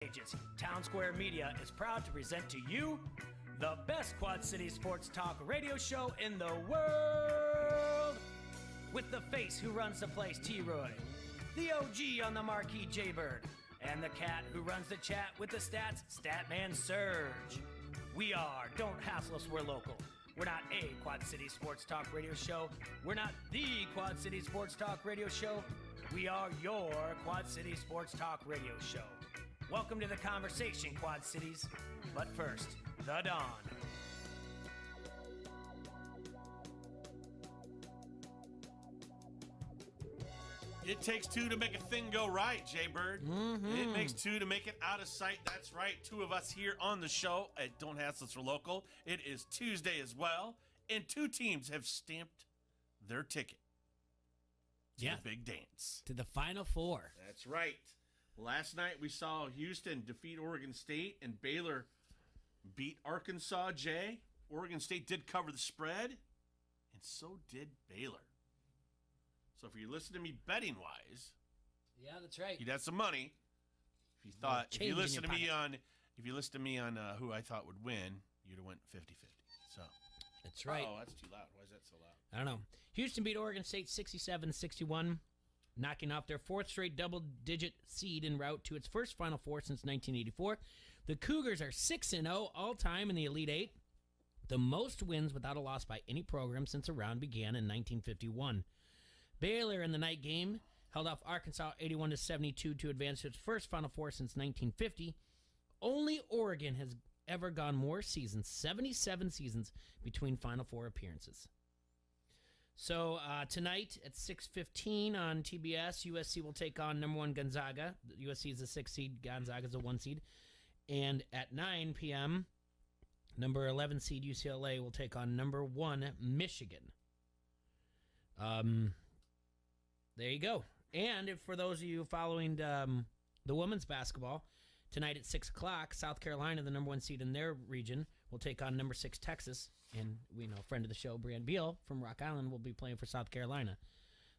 Ages. Town Square Media is proud to present to you the best Quad City sports talk radio show in the world. With the face who runs the place, T-Roy, the OG on the marquee, J-Bird, and the cat who runs the chat with the stats, Statman Surge. We are Don't Hassle Us, We're Local. We're not a Quad City sports talk radio show. We're not the Quad City sports talk radio show. We are your Quad City sports talk radio show. Welcome to the conversation, Quad Cities. But first, the Dawn. It takes two to make a thing go right, Jay-Bird. Mm-hmm. It makes two to make it out of sight. That's right. Two of us here on the show at Don't Hassle Us for Local. It is Tuesday as well, and two teams have stamped their ticket to the big dance. To the Final Four. That's right. Last night we saw Houston defeat Oregon State, and Baylor beat Arkansas, Jay. Oregon State did cover the spread, and so did Baylor. So if you listen to me betting-wise, yeah, that's right. You'd have some money. If you listen to me on who I thought would win, you'd have went 50-50. So that's right. Oh, that's too loud. Why is that so loud? I don't know. Houston beat Oregon State 67-61, knocking off their fourth straight double-digit seed en route to its first Final Four since 1984. The Cougars are 6-0 all-time in the Elite Eight, the most wins without a loss by any program since a round began in 1951. Baylor in the night game held off Arkansas 81-72 to advance to its first Final Four since 1950. Only Oregon has ever gone more seasons, 77 seasons, between Final Four appearances. So tonight at 6:15 on TBS, USC will take on number 1 Gonzaga. USC is a 6 seed, Gonzaga is a 1 seed. And at 9 p.m., number 11 seed UCLA will take on number 1 Michigan. There you go. And if for those of you following the women's basketball, tonight at 6 o'clock, South Carolina, the number 1 seed in their region, will take on number 6 Texas. And we know friend of the show, Brian Beal from Rock Island, will be playing for South Carolina.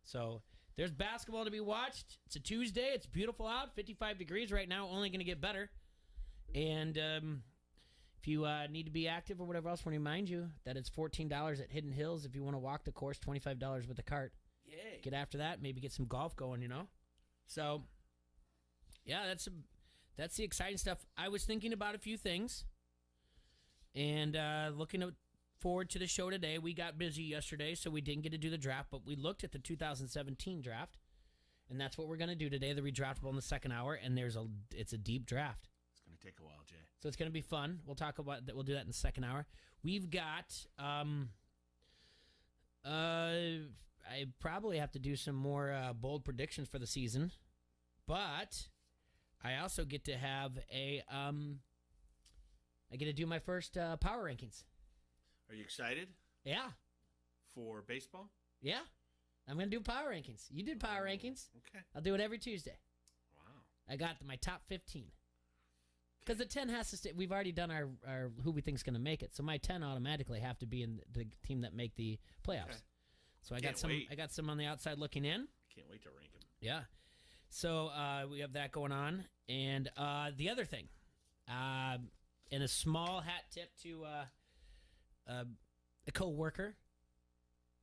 So there's basketball to be watched. It's a Tuesday. It's beautiful out, 55 degrees right now, only going to get better. And if you need to be active or whatever else, I want to remind you that it's $14 at Hidden Hills. If you want to walk the course, $25 with the cart. Yay. Get after that, maybe get some golf going, you know? So, yeah, that's the exciting stuff. I was thinking about a few things and looking forward to the show today. We got busy yesterday, so we didn't get to do the draft, but we looked at the 2017 draft, and that's what we're going to do today, the redraftable in the second hour, and it's a deep draft. It's going to take a while, Jay. So it's going to be fun. We'll talk about that. We'll do that in the second hour. We've got... I probably have to do some more bold predictions for the season, but I also get to have I get to do my first power rankings. Are you excited? Yeah. For baseball? Yeah. I'm going to do power rankings. You did power rankings. Okay. I'll do it every Tuesday. Wow. I got my top 15. Because the 10 has to stay. We've already done our who we think is going to make it, so my 10 automatically have to be in the team that make the playoffs. Okay. So I got some on the outside looking in. I can't wait to rank them. Yeah. So we have that going on. And the other thing, in a small hat tip to a co-worker,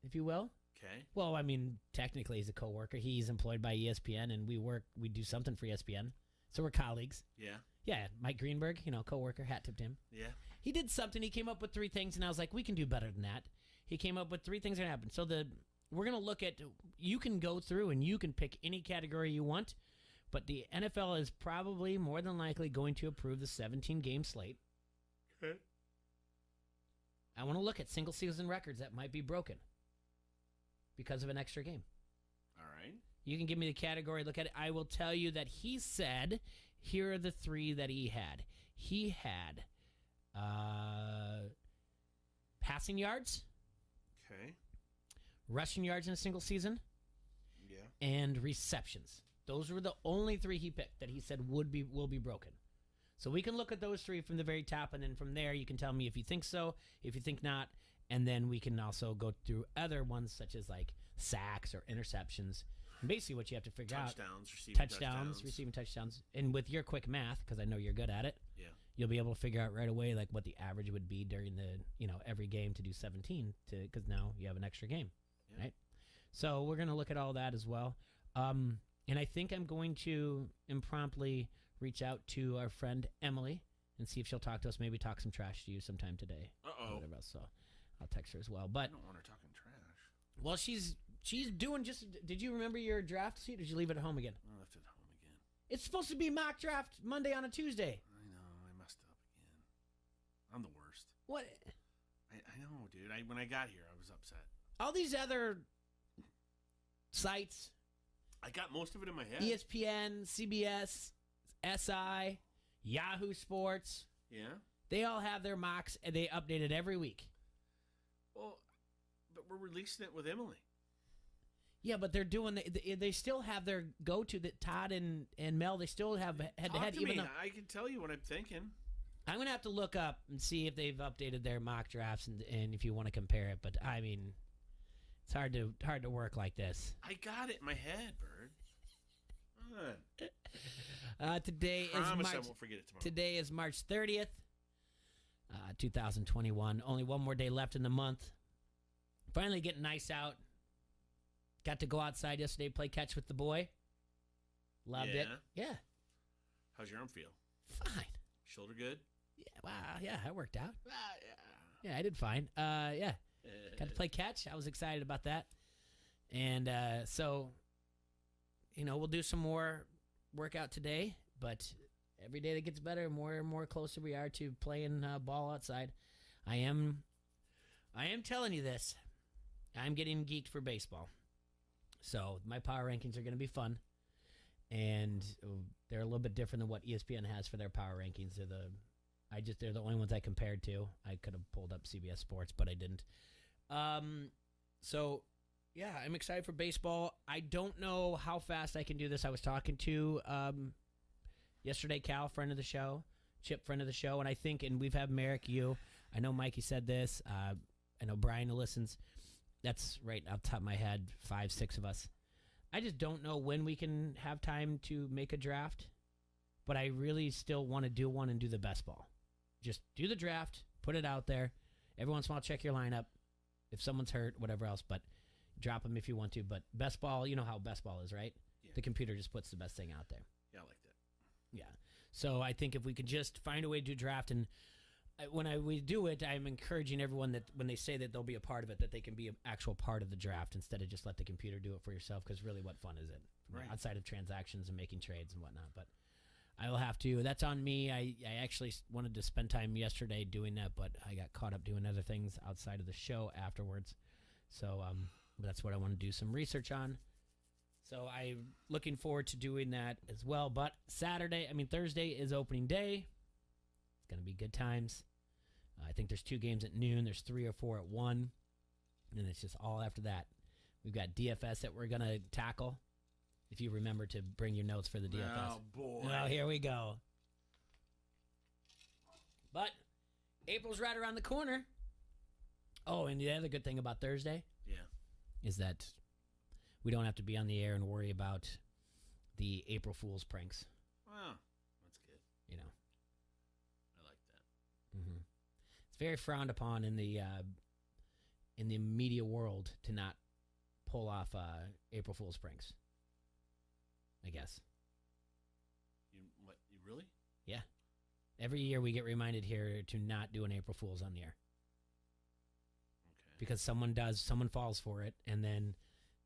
if you will. Okay. Well, I mean, technically he's a co-worker. He's employed by ESPN, and we do something for ESPN. So we're colleagues. Yeah. Yeah, Mike Greenberg, co-worker, hat tipped him. Yeah. He did something. He came up with 3 things, and I was like, we can do better than that. He came up with 3 things that happened. So we're going to look at, you can go through and you can pick any category you want, but the NFL is probably more than likely going to approve the 17-game slate. Okay. I want to look at single-season records that might be broken because of an extra game. All right. You can give me the category, look at it. I will tell you that he said, here are the 3 that he had. He had passing yards. Okay. Rushing yards in a single season. Yeah. And receptions. Those were the only 3 he picked that he said will be broken. So we can look at those 3 from the very top, and then from there you can tell me if you think so, if you think not, and then we can also go through other ones such as like sacks or interceptions. Basically, what you have to figure touchdowns, receiving touchdowns, and with your quick math, because I know you're good at it, Yeah. you'll be able to figure out right away like what the average would be during the every game to do 17 because now you have an extra game, right? So we're gonna look at all that as well, and I think I'm going to impromptu reach out to our friend Emily and see if she'll talk to us. Maybe talk some trash to you sometime today. Whatever else. So I'll text her as well. But I don't want her talking trash. Well, she's doing just. Did you remember your draft sheet? Or did you leave it at home again? I left it home again. It's supposed to be mock draft Monday on a Tuesday. I know. I messed up again. I'm the worst. What? I know, dude. When I got here, I was upset. All these other sites. I got most of it in my head. ESPN, CBS, SI, Yahoo Sports. Yeah. They all have their mocks, and they update it every week. Well, but we're releasing it with Emily. Yeah, but they're doing. They still have their go-to that Todd and Mel. They still have head-to-head. Even though I can tell you what I'm thinking. I'm gonna have to look up and see if they've updated their mock drafts and if you want to compare it. But I mean, it's hard to work like this. I got it in my head, Bird. Today I is March. I won't forget it tomorrow. Today is March 30th, 2021. Only one more day left in the month. Finally getting nice out. Got to go outside yesterday, play catch with the boy. Loved it. Yeah. How's your arm feel? Fine. Shoulder good? Yeah. Wow. Yeah, that worked out. Yeah. Yeah, I did fine. Yeah. Got to play catch. I was excited about that. And so, we'll do some more workout today, but every day that gets better, more and more closer we are to playing ball outside. I am telling you this. I'm getting geeked for baseball. So my power rankings are going to be fun, and they're a little bit different than what ESPN has for their power rankings. They're the only ones I compared to. I could have pulled up CBS Sports, but I didn't. So yeah, I'm excited for baseball. I don't know how fast I can do this. I was talking to yesterday, Cal, friend of the show, Chip, friend of the show, and I think, and we've had Merrick, I know Mikey said this. I know Brian who listens. That's right off the top of my head, 5, 6 of us. I just don't know when we can have time to make a draft, but I really still want to do one and do the best ball. Just do the draft, put it out there. Every once in a while, check your lineup. If someone's hurt, whatever else, but drop them if you want to. But best ball, you know how best ball is, right? Yeah. The computer just puts the best thing out there. Yeah, I like that. Yeah. So I think if we could just find a way to do draft, and when we do it, I'm encouraging everyone that when they say that they'll be a part of it, that they can be an actual part of the draft instead of just let the computer do it for yourself, because really what fun is it? Right. Outside of transactions and making trades and whatnot. But I will have to. That's on me. I actually wanted to spend time yesterday doing that, but I got caught up doing other things outside of the show afterwards. So that's what I want to do some research on. So I'm looking forward to doing that as well. But Thursday is opening day. It's going to be good times. I think there's 2 games at noon. There's 3 or 4 at 1. And then it's just all after that. We've got DFS that we're going to tackle. If you remember to bring your notes for the DFS. Oh, boy. Well, here we go. But April's right around the corner. Oh, and the other good thing about Thursday is that we don't have to be on the air and worry about the April Fool's pranks. Wow. That's good. I like that. Mm-hmm. It's very frowned upon in the media world to not pull off April Fool's pranks, I guess. You really? Yeah. Every year we get reminded here to not do an April Fool's on the air. Okay. Because someone falls for it, and then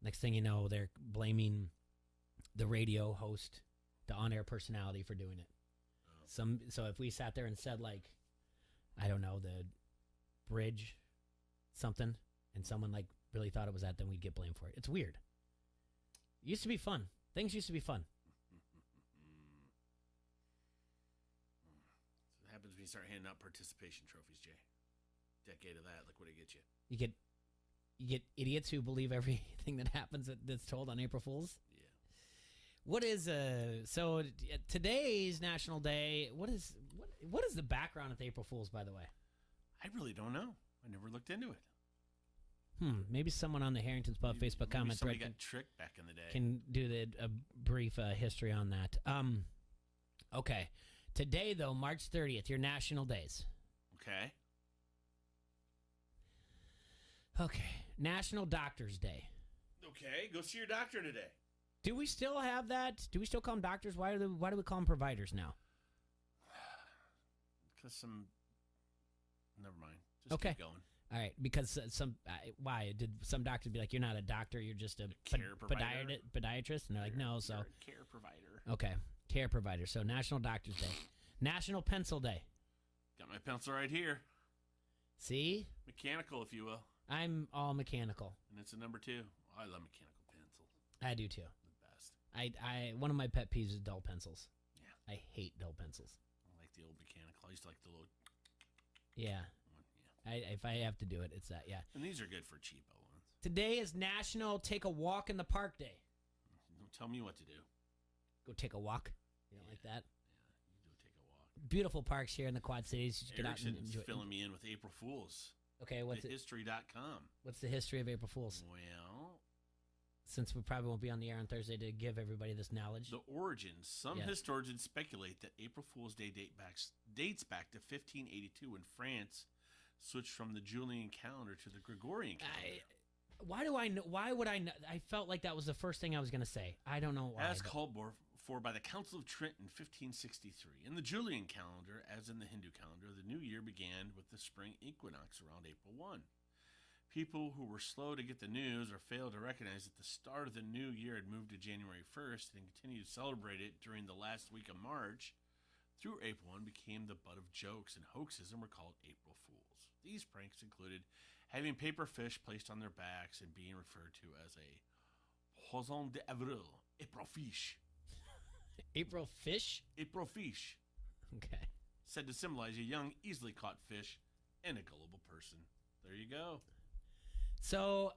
next thing you know, they're blaming the radio host, the on-air personality for doing it. Oh. So if we sat there and said, like, I don't know, the bridge something, and someone like really thought it was that, then we'd get blamed for it. It's weird. It used to be fun. Things used to be fun. So what happens when you start handing out participation trophies, Jay? Decade of that, look what it gets you. You get idiots who believe everything that happens that's told on April Fools. Yeah. What is so today's National Day? What is the background of April Fools, by the way? I really don't know. I never looked into it. Maybe someone on the Harrington's Pub Facebook comment somebody thread got tricked back in the day. can do a brief history on that. Okay. Today, though, March 30th, your national days. Okay. Okay. National Doctors Day. Okay, go see your doctor today. Do we still have that? Do we still call them doctors? Why do we call them providers now? Because never mind. Just keep going. All right, because why did some doctors be like, "You're not a doctor, you're just a podiatrist," and they're like, "No." So you're a care provider. Okay, care provider. So National Doctors Day, National Pencil Day. Got my pencil right here. See, mechanical, if you will. I'm all mechanical, and it's a number 2. I love mechanical pencils. I do too. The best. I one of my pet peeves is dull pencils. Yeah, I hate dull pencils. I like the old mechanical. I used to like the little. Yeah. If I have to do it, it's that, yeah. And these are good for cheapo ones. Today is National Take a Walk in the Park Day. Don't tell me what to do. Go take a walk. You don't like that? Yeah, you go take a walk. Beautiful parks here in the Quad Cities. You just get out and enjoy. Filling me in with April Fools. Okay, what's it? History.com. What's the history of April Fools? Well, since we probably won't be on the air on Thursday to give everybody this knowledge. The origins. Some historians speculate that April Fool's Day dates back to 1582 when France switched from the Julian calendar to the Gregorian calendar. Why do I know? Why would I know? I felt like that was the first thing I was going to say. I don't know why. As called for by the Council of Trent in 1563. In the Julian calendar, as in the Hindu calendar, the new year began with the spring equinox around April 1. People who were slow to get the news or failed to recognize that the start of the new year had moved to January 1st and continued to celebrate it during the last week of March through April 1 became the butt of jokes and hoaxes and were called April Fools. These pranks included having paper fish placed on their backs and being referred to as a poisson d'avril, April fish. April fish? April fish. Okay. Said to symbolize a young, easily caught fish and a gullible person. There you go. So,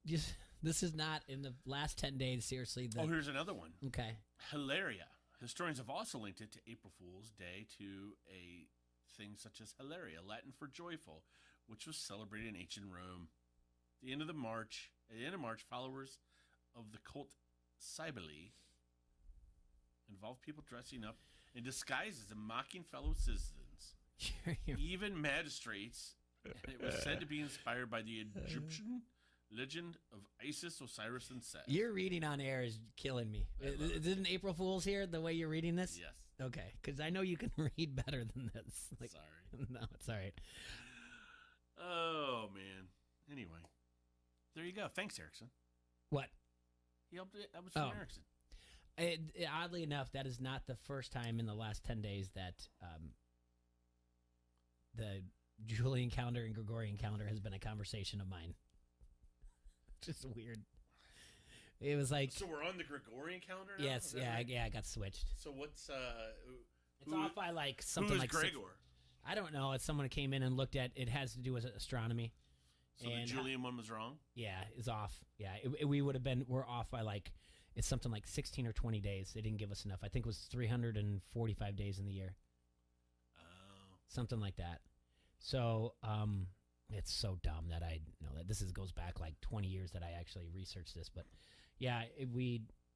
this is not in the last 10 days, seriously. Here's another one. Okay. Hilaria. Historians have also linked it to April Fool's Day to a thing such as Hilaria, Latin for joyful, which was celebrated in ancient Rome. At the end of March, followers of the cult Cybele involved people dressing up in disguises and mocking fellow citizens, even magistrates. It was said to be inspired by the Egyptian legend of Isis, Osiris, and Set. Your reading on air is killing me. Isn't April Fool's here the way you're reading this? Yes. Okay, because I know you can read better than this. Sorry. No, it's all right. Oh, man. Anyway, there you go. Thanks, Erickson. What? That was from Erickson. Oddly enough, that is not the first time in the last 10 days that the Julian calendar and Gregorian calendar has been a conversation of mine. Just weird. It was like... So we're on the Gregorian calendar now? Yes, right? I got switched. So what's... it's off by like something like... Who is Gregor? I don't know. It's someone who came in and looked at... It has to do with astronomy. So the Julian one was wrong? Yeah, it's off. Yeah, we're off by like... It's something like 16 or 20 days. They didn't give us enough. I think it was 345 days in the year. Oh. Something like that. So, it's so dumb that I know that this goes back like 20 years that I actually researched this. But yeah,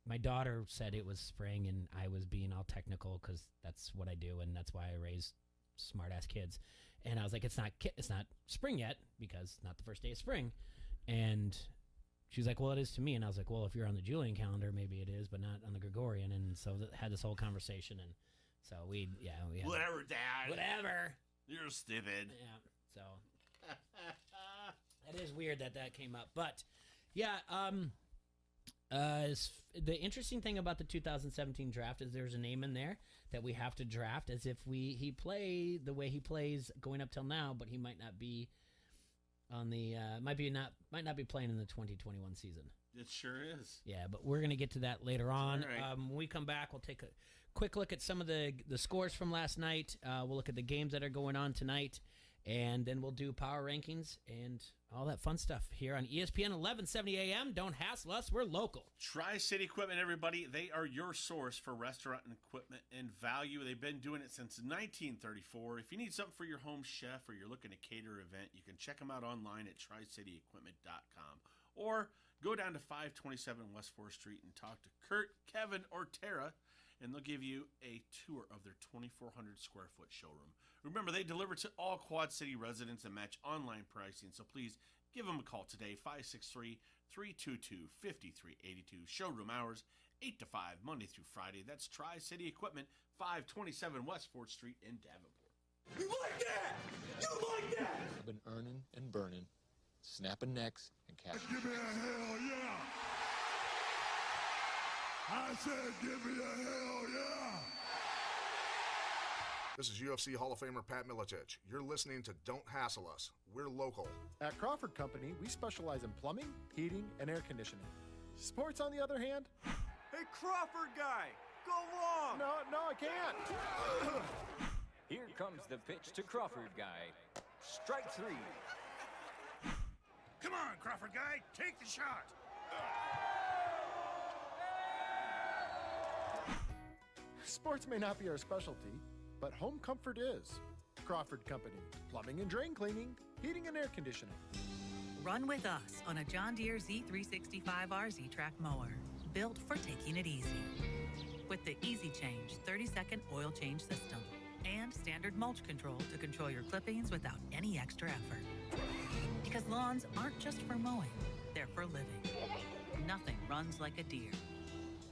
my daughter said it was spring and I was being all technical because that's what I do and that's why I raise smart ass kids. And I was like, it's not spring yet because it's not the first day of spring. And she was like, well, it is to me. And I was like, well, if you're on the Julian calendar, maybe it is, but not on the Gregorian. And so had this whole conversation. And so we had whatever, Dad. Whatever. You're stupid. Yeah. So that is weird that came up. But yeah, the interesting thing about the 2017 draft is there's a name in there that we have to draft as if he play the way he plays going up till now, but he might not be on the might not be playing in the 2021 season. It sure is. Yeah, but we're gonna get to that later on. Right. When we come back, we'll take a quick look at some of the scores from last night. We'll look at the games that are going on tonight, And then we'll do power rankings and all that fun stuff here on ESPN 1170 AM. Don't hassle us. We're local. Tri-City Equipment, everybody. They are your source for restaurant and equipment and value. They've been doing it since 1934. If you need something for your home chef or you're looking to cater an event, you can check them out online at tricityequipment.com. Or go down to 527 West 4th Street and talk to Kurt, Kevin, or Tara, and they'll give you a tour of their 2,400 square foot showroom. Remember, they deliver to all Quad City residents and match online pricing, so please give them a call today, 563-322-5382. Showroom hours, 8 to 5, Monday through Friday. That's Tri-City Equipment, 527 West 4th Street in Davenport. You like that? You like that? I've been earning and burning, snapping necks and cashing. Give me a hell yeah! I said give me a hell yeah! This is UFC Hall of Famer Pat Miletich. You're listening to Don't Hassle Us. We're local. At Crawford Company, we specialize in plumbing, heating, and air conditioning. Sports, on the other hand? Hey, Crawford guy, go long! No, I can't. Here comes the pitch to Crawford guy. Strike three. Come on, Crawford guy, take the shot! Sports may not be our specialty, but home comfort is. Crawford Company, plumbing and drain cleaning, heating and air conditioning. Run with us on a John Deere Z365R Z-Track mower, built for taking it easy. With the Easy Change 30-second oil change system and standard mulch control to control your clippings without any extra effort. Because lawns aren't just for mowing, they're for living. Nothing runs like a Deere.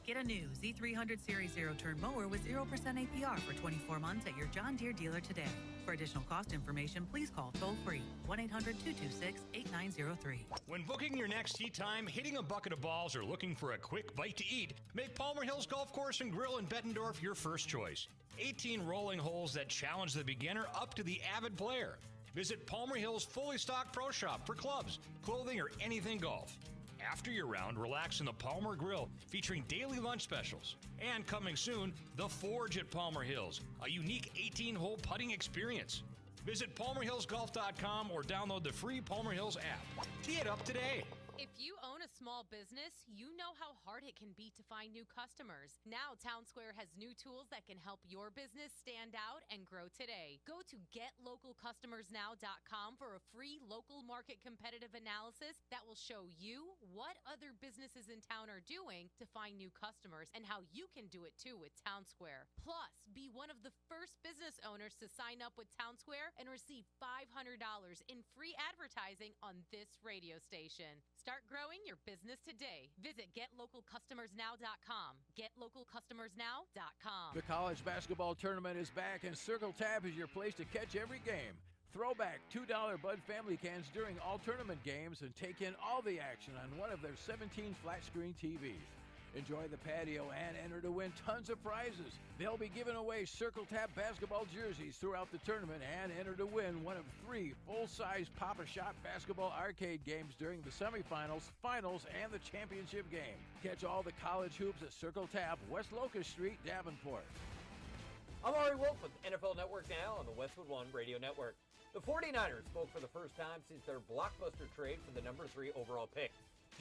Get a new Z300 Series zero-turn mower with 0% APR for 24 months at your John Deere dealer today. For additional cost information, please call toll-free 1-800-226-8903. When booking your next tee time, hitting a bucket of balls, or looking for a quick bite to eat, make Palmer Hills Golf Course and Grill in Bettendorf your first choice. 18 rolling holes that challenge the beginner up to the avid player. Visit Palmer Hills' fully stocked pro shop for clubs, clothing, or anything golf. After your round, relax in the Palmer Grill, featuring daily lunch specials. And coming soon, The Forge at Palmer Hills, a unique 18-hole putting experience. Visit PalmerHillsGolf.com or download the free Palmer Hills app. Tee it up today. If you own a small business, you know how hard it can be to find new customers. Now, Town Square has new tools that can help your business stand out and grow today. Go to GetLocalCustomersNow.com for a free local market competitive analysis that will show you what other businesses in town are doing to find new customers and how you can do it too with Town Square. Plus, be one of the first business owners to sign up with Town Square and receive $500 in free advertising on this radio station. Start growing your business today. Visit GetLocalCustomersNow.com. GetLocalCustomersNow.com. The college basketball tournament is back, and Circle Tab is your place to catch every game. Throwback $2 Bud family cans during all tournament games and take in all the action on one of their 17 flat-screen TVs. Enjoy the patio and enter to win tons of prizes. They'll be giving away Circle Tap basketball jerseys throughout the tournament and enter to win one of 3 full-size Pop-A-Shot basketball arcade games during the semifinals, finals, and the championship game. Catch all the college hoops at Circle Tap, West Locust Street, Davenport. I'm Ari Wolf with NFL Network Now on the Westwood One Radio Network. The 49ers spoke for the first time since their blockbuster trade for the number 3 overall pick.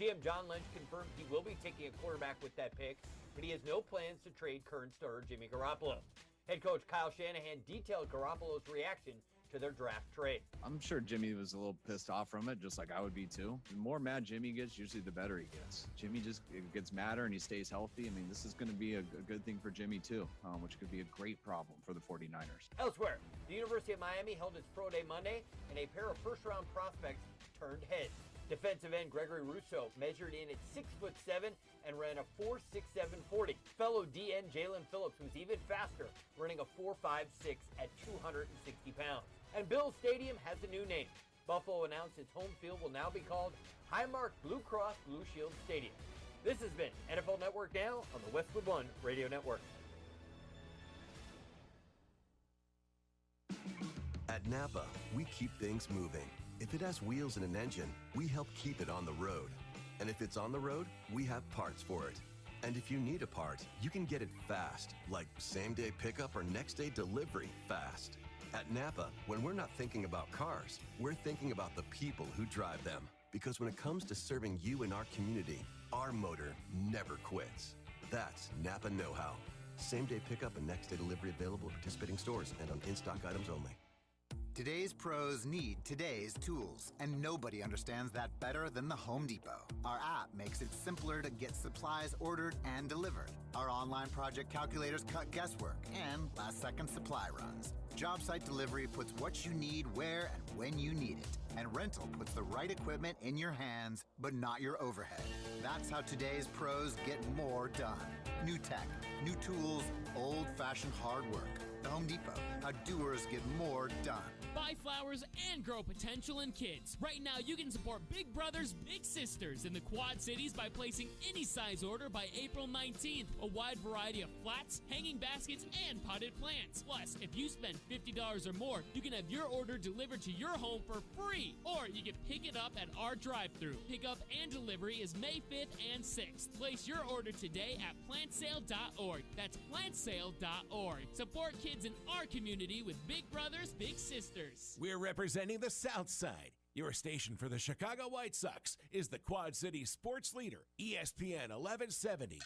GM John Lynch confirmed he will be taking a quarterback with that pick, but he has no plans to trade current starter Jimmy Garoppolo. Head coach Kyle Shanahan detailed Garoppolo's reaction to their draft trade. I'm sure Jimmy was a little pissed off from it, just like I would be too. The more mad Jimmy gets, usually the better he gets. Jimmy just gets madder and he stays healthy. I mean, this is going to be a good thing for Jimmy too, which could be a great problem for the 49ers. Elsewhere, the University of Miami held its pro day Monday, and a pair of first-round prospects turned heads. Defensive end Gregory Rousseau measured in at 6'7" and ran a 4.67 40. Fellow DN Jalen Phillips was even faster, running a 4.56 at 260 pounds. And Bills Stadium has a new name. Buffalo announced its home field will now be called Highmark Blue Cross Blue Shield Stadium. This has been NFL Network Now on the Westwood One Radio Network. At Napa, we keep things moving. If it has wheels and an engine, we help keep it on the road. And if it's on the road, we have parts for it. And if you need a part, you can get it fast, like same-day pickup or next-day delivery fast. At Napa, when we're not thinking about cars, we're thinking about the people who drive them. Because when it comes to serving you and our community, our motor never quits. That's Napa know-how. Same-day pickup and next-day delivery available at participating stores and on in-stock items only. Today's pros need today's tools, and nobody understands that better than the Home Depot. Our app makes it simpler to get supplies ordered and delivered. Our online project calculators cut guesswork and last-second supply runs. Job site delivery puts what you need where and when you need it. And rental puts the right equipment in your hands, but not your overhead. That's how today's pros get more done. New tech, new tools, old-fashioned hard work. The Home Depot, how doers get more done. Buy flowers and grow potential in kids. Right now, you can support Big Brothers Big Sisters in the Quad Cities by placing any size order by April 19th. A wide variety of flats, hanging baskets, and potted plants. Plus, if you spend $50 or more, you can have your order delivered to your home for free. Or you can pick it up at our drive-thru. Pickup and delivery is May 5th and 6th. Place your order today at plantsale.org. That's plantsale.org. Support kids in our community with Big Brothers Big Sisters. We're representing the South Side. Your station for the Chicago White Sox is the Quad City sports leader, ESPN 1170.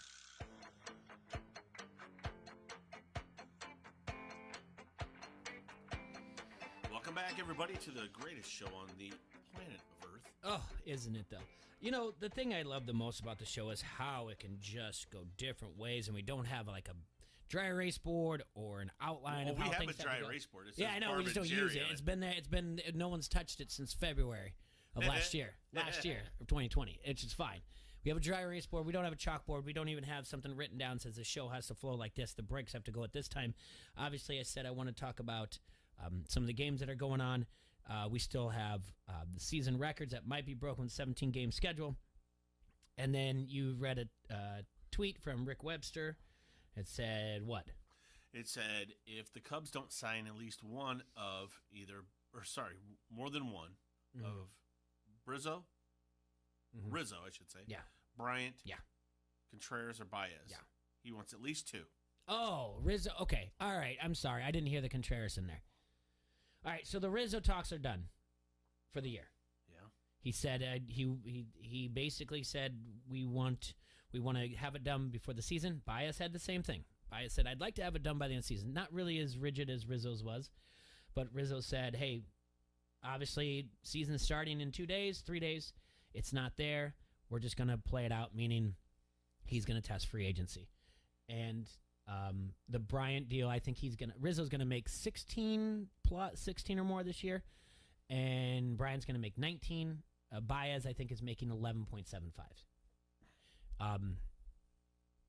Welcome back, everybody, to the greatest show on the planet of Earth. Oh, isn't it, though? You know, the thing I love the most about the show is how it can just go different ways, and we don't have like a dry erase board or an outline of how we have things a dry to go. erase board. It Yeah, I know. We just don't use it. It's been there. It's been. No one's touched it since February of last year. Last year of 2020. It's just fine. We have a dry erase board. We don't have a chalkboard. We don't even have something written down that says the show has to flow like this. The breaks have to go at this time. Obviously, I said I want to talk about some of the games that are going on. We still have the season records that might be broken with 17-game schedule. And then you read a tweet from Rick Webster. It said what? It said if the Cubs don't sign at least one of more than one of Rizzo, I should say. Yeah. Bryant. Yeah. Contreras or Baez. Yeah. He wants at least two. Oh, Rizzo. Okay. All right. I'm sorry. I didn't hear the Contreras in there. All right. So the Rizzo talks are done for the year. Yeah. He said he basically said we want to have it done before the season. Baez had the same thing. Baez said, I'd like to have it done by the end of the season. Not really as rigid as Rizzo's was, but Rizzo said, hey, obviously season's starting in 2 days, 3 days. It's not there. We're just going to play it out, meaning he's going to test free agency. And the Bryant deal, I think Rizzo's going to make 16 or more this year, and Bryant's going to make 19. Baez, I think, is making 11.75.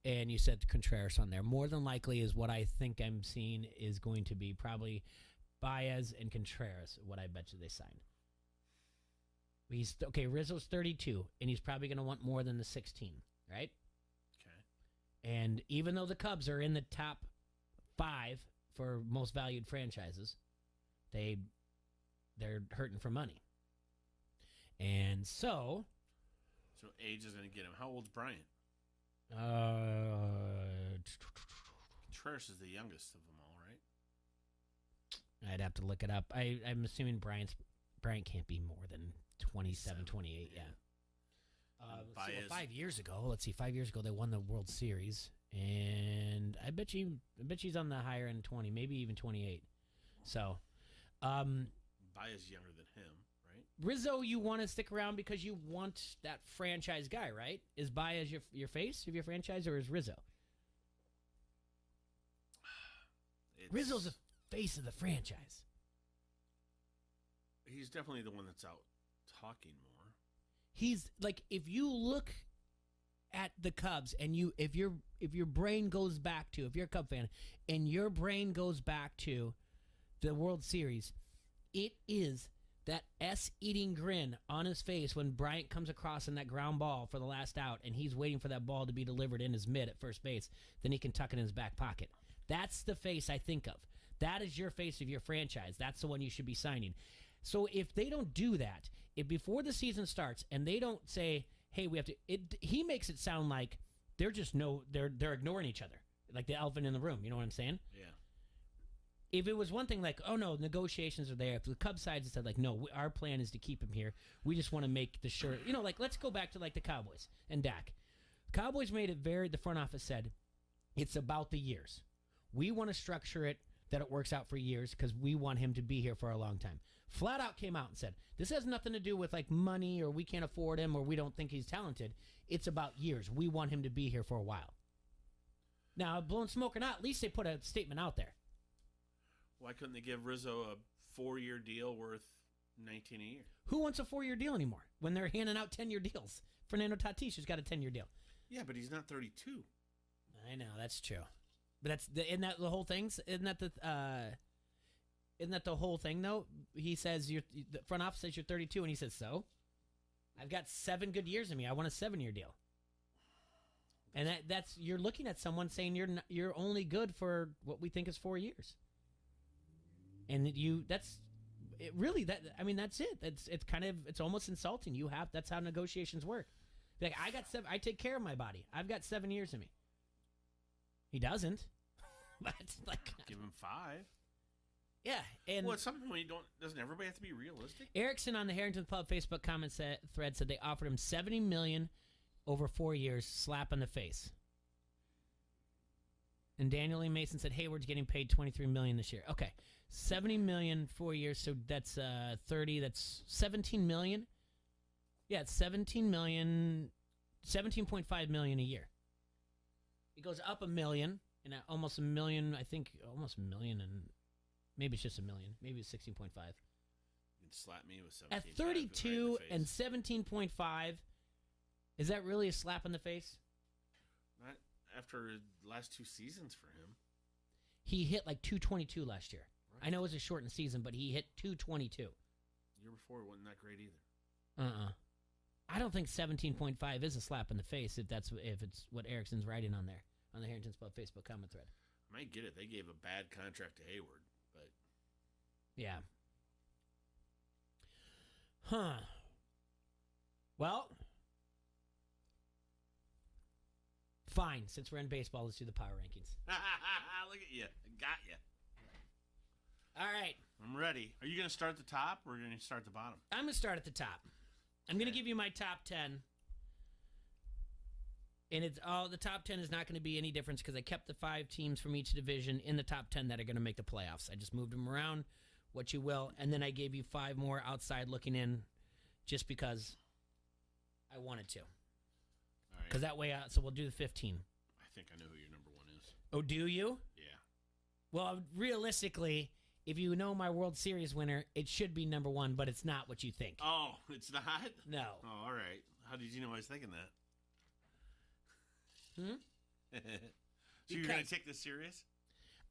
And you said Contreras on there. More than likely is what I think I'm seeing is going to be probably Baez and Contreras, what I bet you they signed. Rizzo's 32, and he's probably going to want more than the 16, right? Okay. And even though the Cubs are in the top 5 for most valued franchises, they're hurting for money. And so age is going to get him. How old's Bryant? Contreras is the youngest of them all, right? I'd have to look it up. I'm assuming Bryant can't be more than 27, 28. Yeah. 5 years ago. Let's see. 5 years ago, they won the World Series, and I bet she's on the higher end 20, maybe even 28. So, Baez younger than him, right? Rizzo, you want to stick around because you want that franchise guy, right? Is Baez your face of your franchise, or is Rizzo? Rizzo's the face of the franchise. He's definitely the one that's out talking more. He's like, if you look at the Cubs and if your brain goes back to, if you're a Cub fan and your brain goes back to the World Series, it is that eating grin on his face when Bryant comes across in that ground ball for the last out and he's waiting for that ball to be delivered in his mid at first base. Then he can tuck it in his back pocket. That's the face I think of. That is your face of your franchise. That's the one you should be signing. So if they don't do that, if before the season starts and they don't say, hey, we have to, he makes it sound like they're ignoring each other, like the elephant in the room. You know what I'm saying? Yeah. If it was one thing like, oh no, negotiations are there. If the Cubs side said like, no, our plan is to keep him here. We just want to make the sure, like let's go back to like the Cowboys and Dak. Cowboys made it the front office said, it's about the years. We want to structure it that it works out for years because we want him to be here for a long time. Flat out came out and said, this has nothing to do with like money or we can't afford him or we don't think he's talented. It's about years. We want him to be here for a while. Now, blowing smoke or not, at least they put a statement out there. Why couldn't they give Rizzo a 4-year deal worth $19 a year? Who wants a 4-year deal anymore when they're handing out 10-year deals? Fernando Tatis has got a 10-year deal. Yeah, but he's not 32. I know, that's true. But isn't that the whole thing? Isn't that the whole thing though? He says the front office says you're 32, and he says so. I've got 7 good years in me. I want a 7-year deal. And that's you're looking at someone saying you're only good for what we think is 4 years. And that's it. It's almost insulting. That's how negotiations work. Like I got 7. I take care of my body. I've got 7 years in me. He doesn't. But like give him 5. Yeah, and at some point doesn't everybody have to be realistic? Erickson on the Harrington Pub Facebook comment thread said they offered him $70 million over 4 years, slap in the face. And Daniel E. Mason said Hayward's getting paid $23 million this year. Okay, $70 million 4 years, so that's 30. That's $17 million. Yeah, it's $17 million, $17.5 million a year. It goes up $1 million and almost $1 million. I think almost $1 million, and maybe it's just $1 million. Maybe it's 16.5. You can slap me with 17. At 32 and 17.5. Is that really a slap in the face? Not after the last 2 seasons for him. He hit like 222 last year. Right. I know it was a shortened season, but he hit 222. Year before it wasn't that great either. I don't think 17.5 is a slap in the face if it's what Erickson's writing on there on the Harrington's Pub Facebook comment thread. I might get it. They gave a bad contract to Hayward, but yeah. Huh. Well, fine. Since we're in baseball, let's do the power rankings. Look at you. Got you. All right. I'm ready. Are you going to start at the top or are you going to start at the bottom? I'm going to start at the top. I'm going to give you my top 10. And the top 10 is not going to be any difference because I kept the 5 teams from each division in the top 10 that are going to make the playoffs. I just moved them around, what you will, and then I gave you 5 more outside looking in just because I wanted to. All right. Because that way, so we'll do the 15. I think I know who your number 1 is. Oh, do you? Yeah. Well, realistically, if you know my World Series winner, it should be number 1, but it's not what you think. Oh, it's not? No. Oh, all right. How did you know I was thinking that? So you're going to take this serious?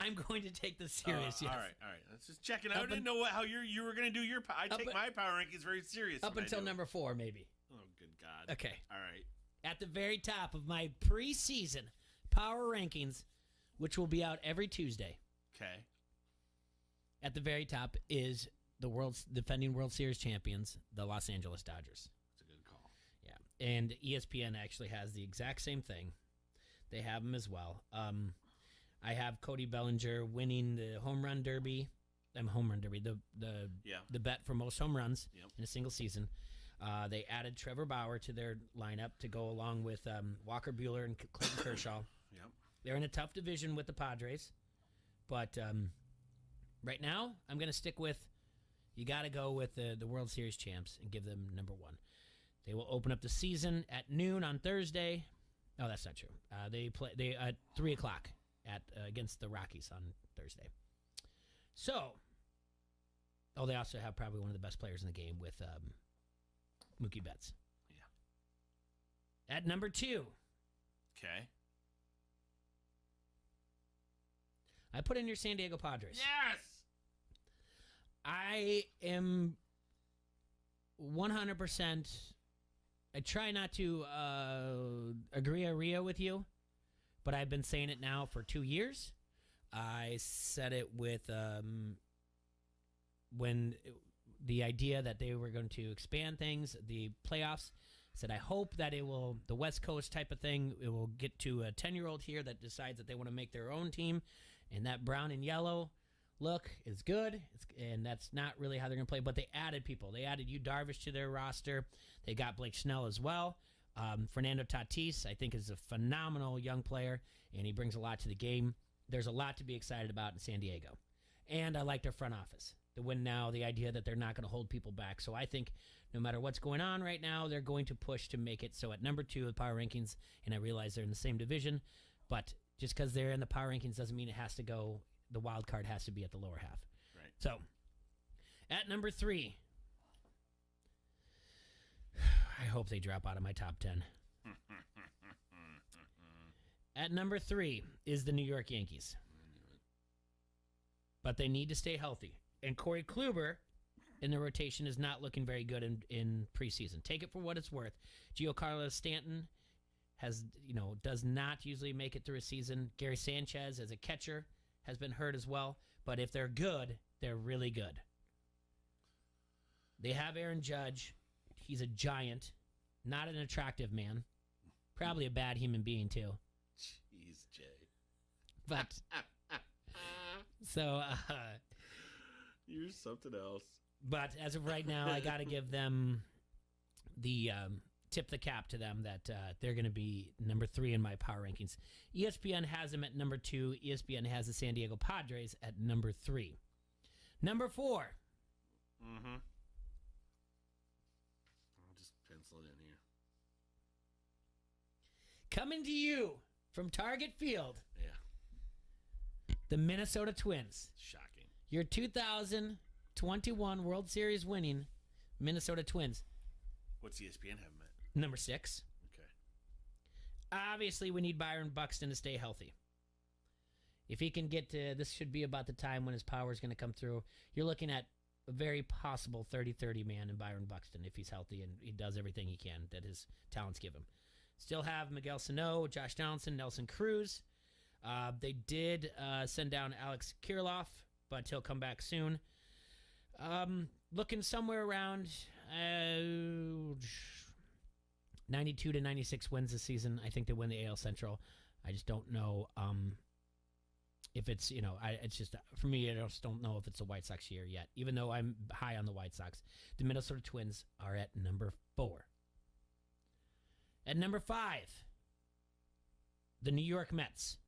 I'm going to take this serious, yes. All right. Let's just check it out. I didn't know how you were going to do your I take my power rankings very serious. Up until number 4, maybe. Oh, good God. Okay. All right. At the very top of my preseason power rankings, which will be out every Tuesday. Okay. At the very top is the world's defending World Series champions, the Los Angeles Dodgers. That's a good call. Yeah. And ESPN actually has the exact same thing. They have them as well. I have Cody Bellinger winning the home run derby. The bet for most home runs in a single season. They added Trevor Bauer to their lineup to go along with Walker Buehler and Clayton Kershaw. Yep. They're in a tough division with the Padres. But right now, I'm going to stick with, you got to go with the World Series champs and give them number 1. They will open up the season at noon on Thursday. No, that's not true. They play at 3 o'clock against the Rockies on Thursday. So, they also have probably one of the best players in the game with Mookie Betts. Yeah. At number 2. Okay. I put in your San Diego Padres. Yes! I am 100%. I try not to agree with you, but I've been saying it now for 2 years. I said it with when the idea that they were going to expand things, the playoffs. I said I hope that it will, the West Coast type of thing, it will get to a 10-year-old here that decides that they want to make their own team, and that brown and yellow look is good, and that's not really how they're going to play. But they added people. They added Yu Darvish to their roster. They got Blake Snell as well. Fernando Tatis, I think, is a phenomenal young player, and he brings a lot to the game. There's a lot to be excited about in San Diego. And I like their front office. The win now, the idea that they're not going to hold people back. So I think no matter what's going on right now, they're going to push to make it. So at number 2 of the power rankings, and I realize they're in the same division, but just because they're in the power rankings doesn't mean it has to go, the wild card has to be at the lower half. Right. So at number 3, I hope they drop out of my top 10. At number 3 is the New York Yankees. But they need to stay healthy. And Corey Kluber in the rotation is not looking very good in preseason. Take it for what it's worth. Giancarlo Stanton does not usually make it through a season. Gary Sanchez as a catcher has been hurt as well. But if they're good, they're really good. They have Aaron Judge. He's a giant, not an attractive man. Probably a bad human being, too. Jeez, Jay. But, so, you're something else. But as of right now, I got to give them the tip the cap to them that they're going to be number 3 in my power rankings. ESPN has them at number 2. ESPN has the San Diego Padres at number 3. Number 4. Mm-hmm. I'll just pencil it in here. Coming to you from Target Field. Yeah. The Minnesota Twins. Shocking. Your 2021 World Series winning Minnesota Twins. What's ESPN have them at? Number 6. Okay. Obviously, we need Byron Buxton to stay healthy. If he can get to, this should be about the time when his power is going to come through. You're looking at a very possible 30-30 man in Byron Buxton if he's healthy and he does everything he can that his talents give him. Still have Miguel Sano, Josh Donaldson, Nelson Cruz. They did send down Alex Kirilloff, but he'll come back soon. Looking somewhere around 92 to 96 wins this season. I think they win the AL Central. I just don't know if it's, it's just, for me, I just don't know if it's a White Sox year yet, even though I'm high on the White Sox. The Minnesota Twins are at number 4. At number 5, the New York Mets.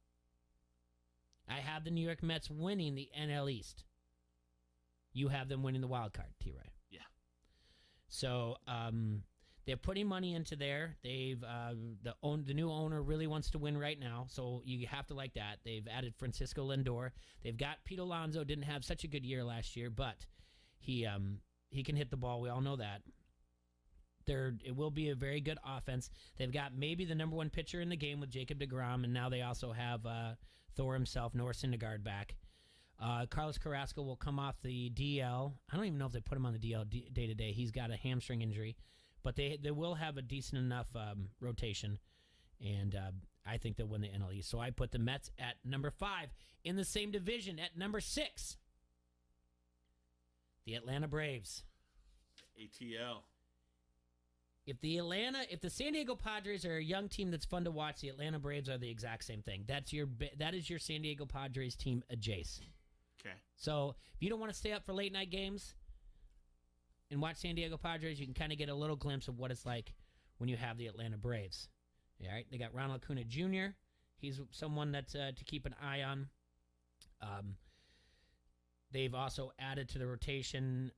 I have the New York Mets winning the NL East. You have them winning the wild card, T-Ray. Yeah. So they're putting money into there. They've the new owner really wants to win right now, so you have to like that. They've added Francisco Lindor. They've got Pete Alonso. Didn't have such a good year last year, but he can hit the ball. We all know that. It will be a very good offense. They've got maybe the number 1 pitcher in the game with Jacob deGrom, and now they also have Thor himself, Noah Syndergaard, back. Carlos Carrasco will come off the DL. I don't even know if they put him on the DL day-to-day. He's got a hamstring injury. But they will have a decent enough rotation, and I think they'll win the NL East. So I put the Mets at number 5. In the same division, at number 6, the Atlanta Braves. ATL. If the San Diego Padres are a young team that's fun to watch, the Atlanta Braves are the exact same thing. That is your San Diego Padres team, Jace. Okay. So if you don't want to stay up for late night games and watch San Diego Padres, you can kind of get a little glimpse of what it's like when you have the Atlanta Braves. All right, they got Ronald Acuna Jr. He's someone that's to keep an eye on. They've also added to the rotation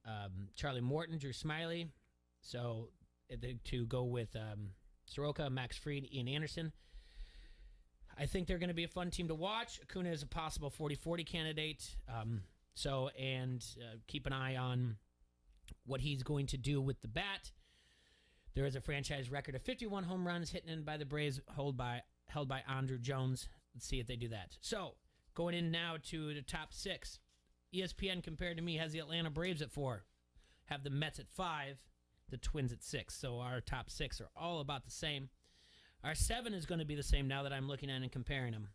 Charlie Morton, Drew Smyly. So to go with Soroka, Max Fried, Ian Anderson. I think they're going to be a fun team to watch. Acuna is a possible 40-40 candidate. Keep an eye on what he's going to do with the bat. There is a franchise record of 51 home runs hitting in by the Braves, held by Andrew Jones. Let's see if they do that. So, going in now to the top 6. ESPN, compared to me, has the Atlanta Braves at 4. Have the Mets at 5. The Twins at 6. So our top 6 are all about the same. Our 7 is going to be the same now that I'm looking at and comparing them.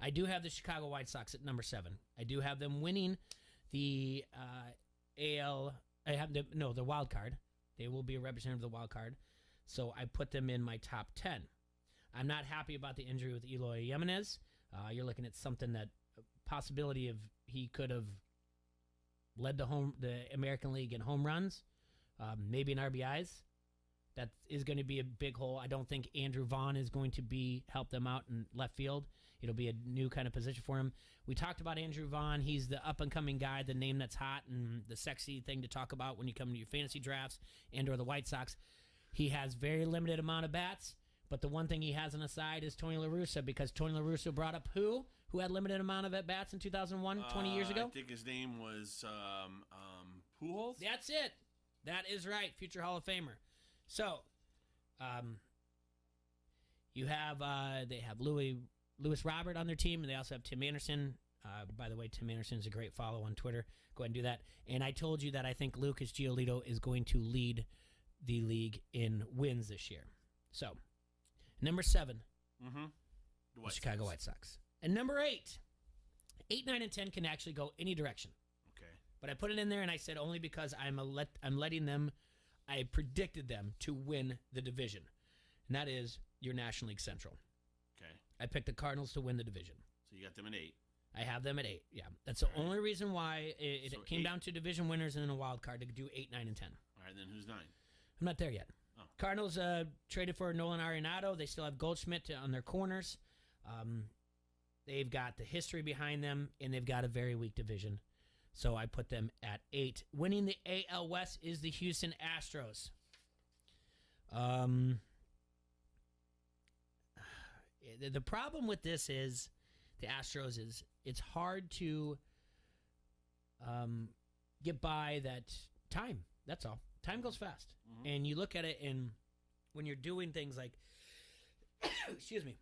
I do have the Chicago White Sox at number 7. I do have them winning the the wild card. They will be a representative of the wild card. So I put them in my top 10. I'm not happy about the injury with Eloy Jimenez. You're looking at something that possibility of he could have led the American League in home runs, maybe in RBIs. That is going to be a big hole. I don't think Andrew Vaughn is going to help them out in left field. It'll be a new kind of position for him. We talked about Andrew Vaughn. He's the up-and-coming guy, the name that's hot and the sexy thing to talk about when you come to your fantasy drafts and or the White Sox. He has very limited amount of bats, but the one thing he has on the side is Tony La Russa, because Tony La Russa brought up who had limited amount of at-bats in 2001, 20 years ago? I think his name was Pujols? That's it. That is right. Future Hall of Famer. So, you have they have Lewis Robert on their team, and they also have Tim Anderson. By the way, Tim Anderson is a great follow on Twitter. Go ahead and do that. And I told you that I think Lucas Giolito is going to lead the league in wins this year. So, number 7, the Chicago White Sox. And number 8, 8, 9, and 10 can actually go any direction. Okay. But I put it in there, and I said only because I'm letting them. I predicted them to win the division, and that is your National League Central. Okay. I picked the Cardinals to win the division. So you got them at 8. I have them at 8, yeah. That's the only reason why it came down to division winners and then a wild card to do 8, 9, and 10. All right, then who's 9? I'm not there yet. Oh. Cardinals traded for Nolan Arenado. They still have Goldschmidt on their corners. They've got the history behind them, and they've got a very weak division. So I put them at 8. Winning the AL West is the Houston Astros. The problem with this is the Astros is it's hard to get by that time. That's all. Time goes fast. Mm-hmm. And you look at it, and when you're doing things like, excuse me,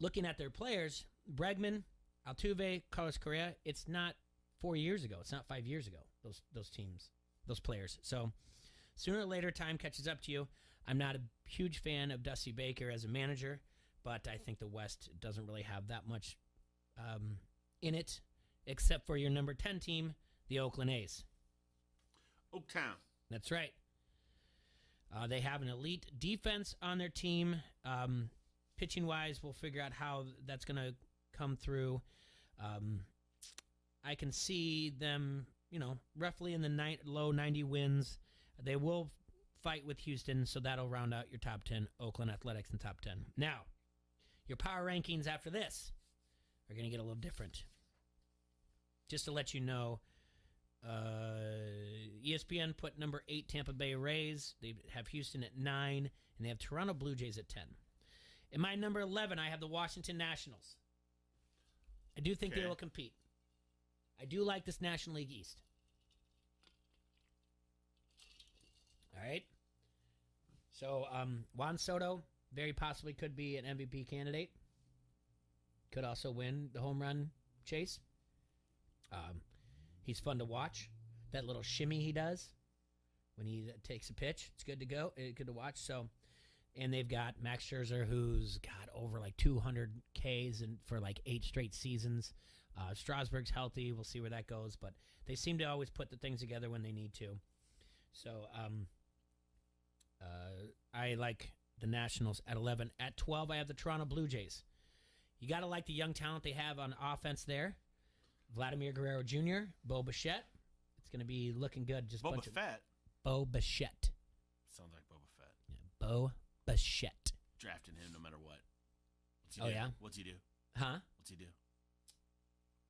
looking at their players, Bregman, Altuve, Carlos Correa, it's not 4 years ago. It's not 5 years ago, those teams, those players. So sooner or later, time catches up to you. I'm not a huge fan of Dusty Baker as a manager, but I think the West doesn't really have that much in it, except for your number 10 team, the Oakland A's. Oaktown. That's right. They have an elite defense on their team. Pitching-wise, we'll figure out how that's going to come through. I can see them, roughly in the low 90 wins. They will fight with Houston, so that'll round out your top 10, Oakland Athletics in top 10. Now, your power rankings after this are going to get a little different. Just to let you know, ESPN put number 8 Tampa Bay Rays. They have Houston at 9, and they have Toronto Blue Jays at 10. In my number 11, I have the Washington Nationals. I do think they will compete. I do like this National League East. All right. So, Juan Soto very possibly could be an MVP candidate. Could also win the home run chase. He's fun to watch. That little shimmy he does when he takes a pitch, it's good to go. Good to watch. So, and they've got Max Scherzer, who's got over like 200 Ks for like 8 straight seasons. Strasburg's healthy. We'll see where that goes. But they seem to always put the things together when they need to. So I like the Nationals at 11. At 12, I have the Toronto Blue Jays. You got to like the young talent they have on offense there. Vladimir Guerrero Jr., Bo Bichette. It's going to be looking good. Just Boba Fett. Bo Bichette. Sounds like Boba Fett. Yeah, Bo Bichette. Drafting him no matter what. Oh, yeah? What's he do? Huh? What's he do?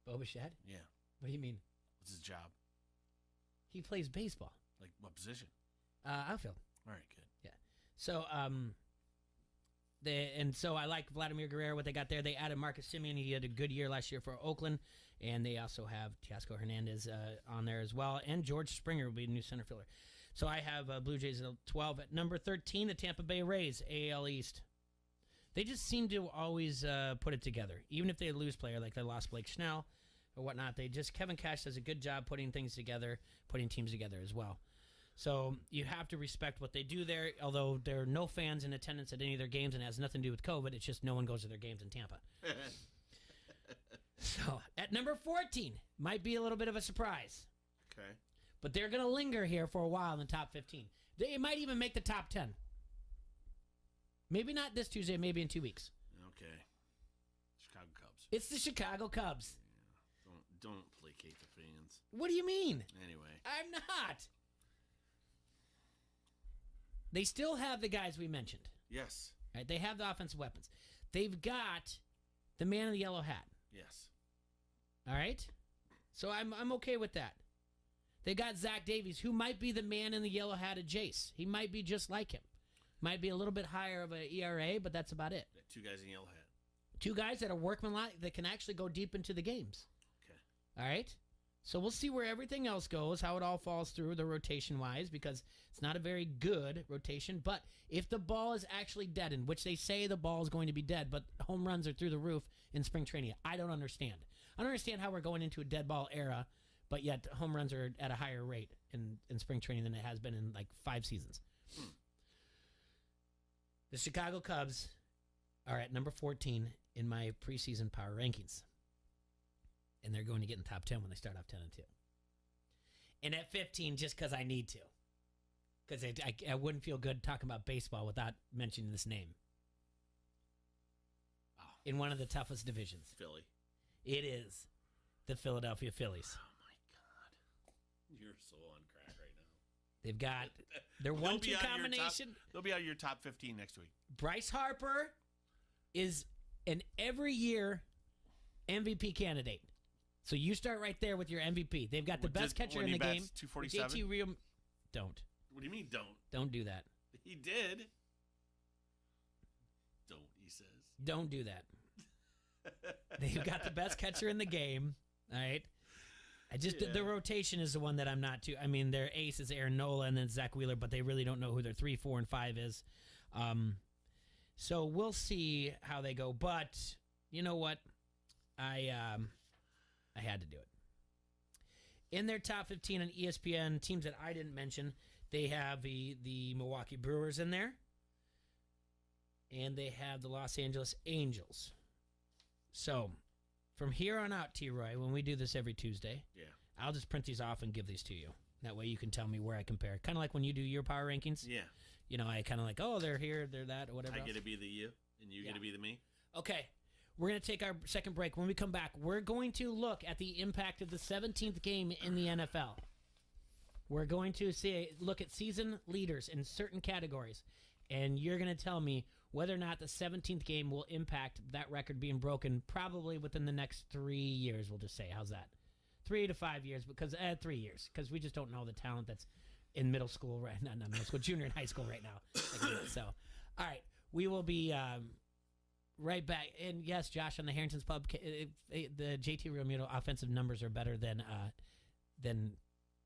Bo Bichette? Yeah. What do you mean? What's his job? He plays baseball. Like what position? Outfield. All right, good. Yeah. So, so I like Vladimir Guerrero, what they got there. They added Marcus Semien. He had a good year last year for Oakland. And they also have Teoscar Hernandez on there as well. And George Springer will be a new center fielder. So I have Blue Jays at 12. At number 13, the Tampa Bay Rays, AL East. They just seem to always put it together. Even if they lose player, like they lost Blake Snell or whatnot, Kevin Cash does a good job putting things together, putting teams together as well. So you have to respect what they do there, although there are no fans in attendance at any of their games and it has nothing to do with COVID. It's just no one goes to their games in Tampa. So at number 14, might be a little bit of a surprise. Okay. But they're going to linger here for a while in the top 15. They might even make the top 10. Maybe not this Tuesday, maybe in 2 weeks. Okay. Chicago Cubs. It's the Chicago Cubs. Don't placate the fans. What do you mean? Anyway. I'm not. They still have the guys we mentioned. Yes. Right? They have the offensive weapons. They've got the man in the yellow hat. Yes. All right? So I'm okay with that. They got Zach Davies, who might be the man in the yellow hat at Jace. He might be just like him. Might be a little bit higher of an ERA, but that's about it. 2 guys in yellow hat. 2 guys that are workmanlike that can actually go deep into the games. Okay. All right? So we'll see where everything else goes, how it all falls through the rotation-wise, because it's not a very good rotation. But if the ball is actually deadened, which they say the ball is going to be dead, but home runs are through the roof in spring training, I don't understand. I don't understand how we're going into a dead ball era, but yet home runs are at a higher rate in spring training than it has been in like 5 seasons. The Chicago Cubs are at number 14 in my preseason power rankings. And they're going to get in the top 10 when they start off 10-2. And at 15, just because I need to. Because I wouldn't feel good talking about baseball without mentioning this name. Oh. In one of the toughest divisions. Philly. It is the Philadelphia Phillies. Oh, my God. You're so on crack right now. They've got their 1-2 combination. They'll be out of your top 15 next week. Bryce Harper is an every year MVP candidate. So you start right there with your MVP. They've got the best catcher in the game. 247? JT Real. Don't. What do you mean don't? Don't do that. He did. Don't, he says. Don't do that. They've got the best catcher in the game. All right. The rotation is the one that I'm not too. I mean, their ace is Aaron Nola and then Zach Wheeler, but they really don't know who their 3, 4, and 5 is. So we'll see how they go. But you know what? I had to do it. In their top 15 on ESPN, teams that I didn't mention, they have the Milwaukee Brewers in there. And they have the Los Angeles Angels. So, from here on out, T-Roy, when we do this every Tuesday, I'll just print these off and give these to you. That way you can tell me where I compare. Kind of like when you do your power rankings. Yeah. You know, I kind of like, oh, they're here, they're that, or whatever I else. get to be the you, and you get to be the me. Okay. We're going to take our second break. When we come back, we're going to look at the impact of the 17th game in the NFL. We're going to look at season leaders in certain categories, and you're going to tell me whether or not the 17th game will impact that record being broken probably within the next 3 years, we'll just say. How's that? 3 to 5 years, because 3 years, because we just don't know the talent that's in middle school, right? Not middle school, junior and high school right now. So, all right, we will be right back. And yes, Josh, on the Harrington's Pub, the JT Realmuto offensive numbers are better than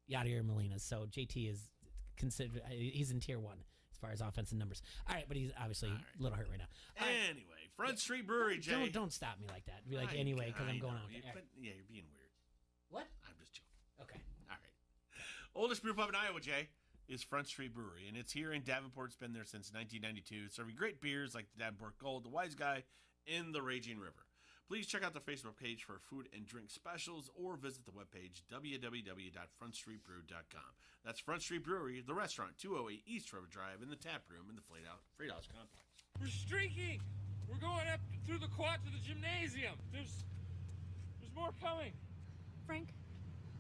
Yadier Molina's. So JT is considered, he's in tier 1 as far as offensive numbers. All right, but he's obviously a little hurt right now. Anyway, Front Street Brewery, Jay. Don't stop me like that. Be like, anyway, because I'm going on. You're being weird. What? I'm just joking. Okay. All right. Oldest brew pub in Iowa, Jay, is Front Street Brewery, and it's here in Davenport. It's been there since 1992, serving great beers like the Davenport Gold, the Wise Guy, and the Raging River. Please check out the Facebook page for food and drink specials or visit the webpage www.frontstreetbrew.com. That's Front Street Brewery, the restaurant, 208 East River Drive, in the tap room in the Freight House complex. We're streaking! We're going up through the quad to the gymnasium. There's more coming. Frank,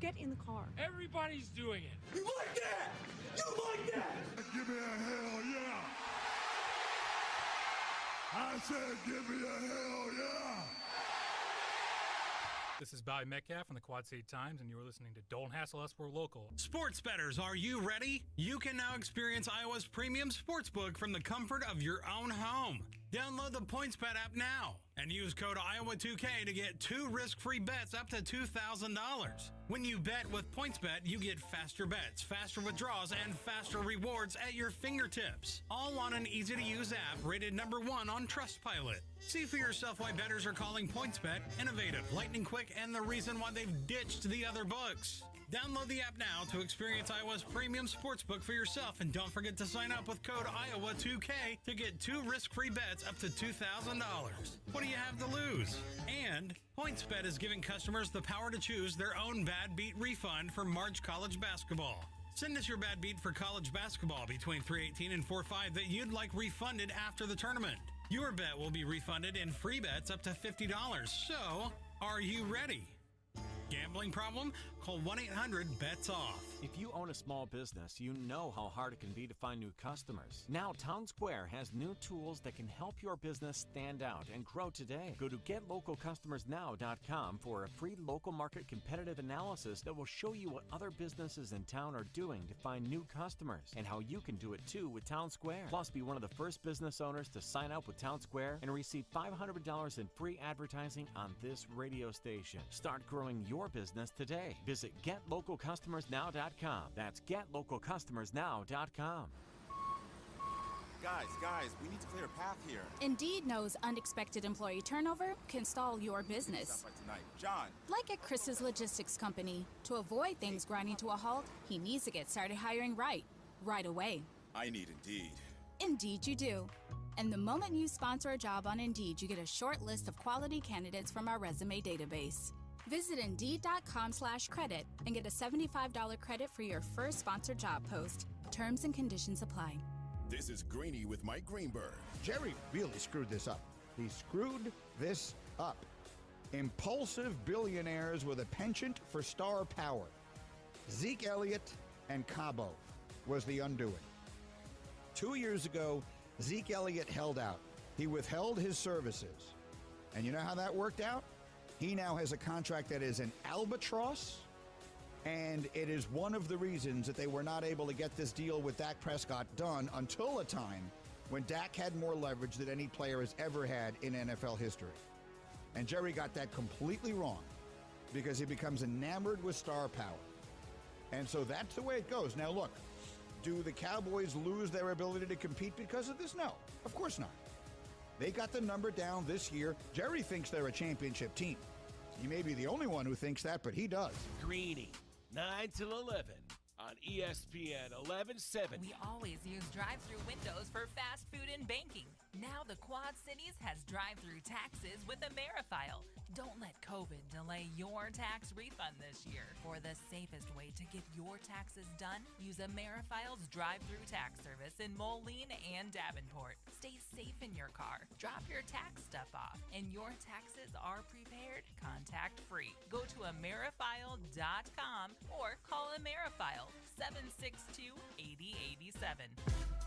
get in the car. Everybody's doing it. You like that? You like that? Give me a hell yeah. I said give me a hell yeah. This is Bobby Metcalf from the Quad City Times, and you are listening to Don't Hassle Us, We're Local. Sports bettors, are you ready? You can now experience Iowa's premium sportsbook from the comfort of your own home. Download the PointsBet app now and use code Iowa2K to get 2 risk-free bets up to $2,000. When you bet with PointsBet, you get faster bets, faster withdrawals, and faster rewards at your fingertips. All on an easy-to-use app rated #1 on Trustpilot. See for yourself why bettors are calling PointsBet innovative, lightning quick, and the reason why they've ditched the other books. Download the app now to experience Iowa's premium sportsbook for yourself, and don't forget to sign up with code Iowa2K to get 2 risk-free bets up to $2,000. What do you have to lose? And PointsBet is giving customers the power to choose their own bad beat refund for March college basketball. Send us your bad beat for college basketball between 3/18 and 4/5 that you'd like refunded after the tournament. Your bet will be refunded in free bets up to $50. So, are you ready? Gambling problem? Call 1-800-BETS-OFF. If you own a small business, you know how hard it can be to find new customers. Now, Town Square has new tools that can help your business stand out and grow today. Go to GetLocalCustomersNow.com for a free local market competitive analysis that will show you what other businesses in town are doing to find new customers and how you can do it too with Town Square. Plus, be one of the first business owners to sign up with Town Square and receive $500 in free advertising on this radio station. Start growing your business today. Visit GetLocalCustomersNow.com. That's GetLocalCustomersNow.com. Guys, we need to clear a path here. Indeed knows unexpected employee turnover can stall your business. Stop by tonight. John. Like at Chris's Logistics Company. To avoid things grinding to a halt, he needs to get started hiring right away. I need Indeed. Indeed you do. And the moment you sponsor a job on Indeed, you get a short list of quality candidates from our resume database. Visit Indeed.com/credit and get a $75 credit for your first sponsored job post. Terms and conditions apply. This is Greeny with Mike Greenberg. Jerry really screwed this up. He screwed this up. Impulsive billionaires with a penchant for star power. Zeke Elliott and Cabo was the undoing. 2 years ago, Zeke Elliott held out. He withheld his services. And you know how that worked out? He now has a contract that is an albatross, and it is one of the reasons that they were not able to get this deal with Dak Prescott done until a time when Dak had more leverage than any player has ever had in NFL history. And Jerry got that completely wrong because he becomes enamored with star power. And so that's the way it goes. Now, look, do the Cowboys lose their ability to compete because of this? No, of course not. They got the number down this year. Jerry thinks they're a championship team. He may be the only one who thinks that, but he does. Greeny, 9 till 11 on ESPN 1170. We always use drive-through windows for fast food and banking. Now the Quad Cities has drive-through taxes with AmeriFile. Don't let COVID delay your tax refund this year. For the safest way to get your taxes done, use AmeriFile's drive-through tax service in Moline and Davenport. Stay safe in your car. Drop your tax stuff off, and your taxes are prepared contact-free. Go to AmeriFile.com or call AmeriFile 762-8087.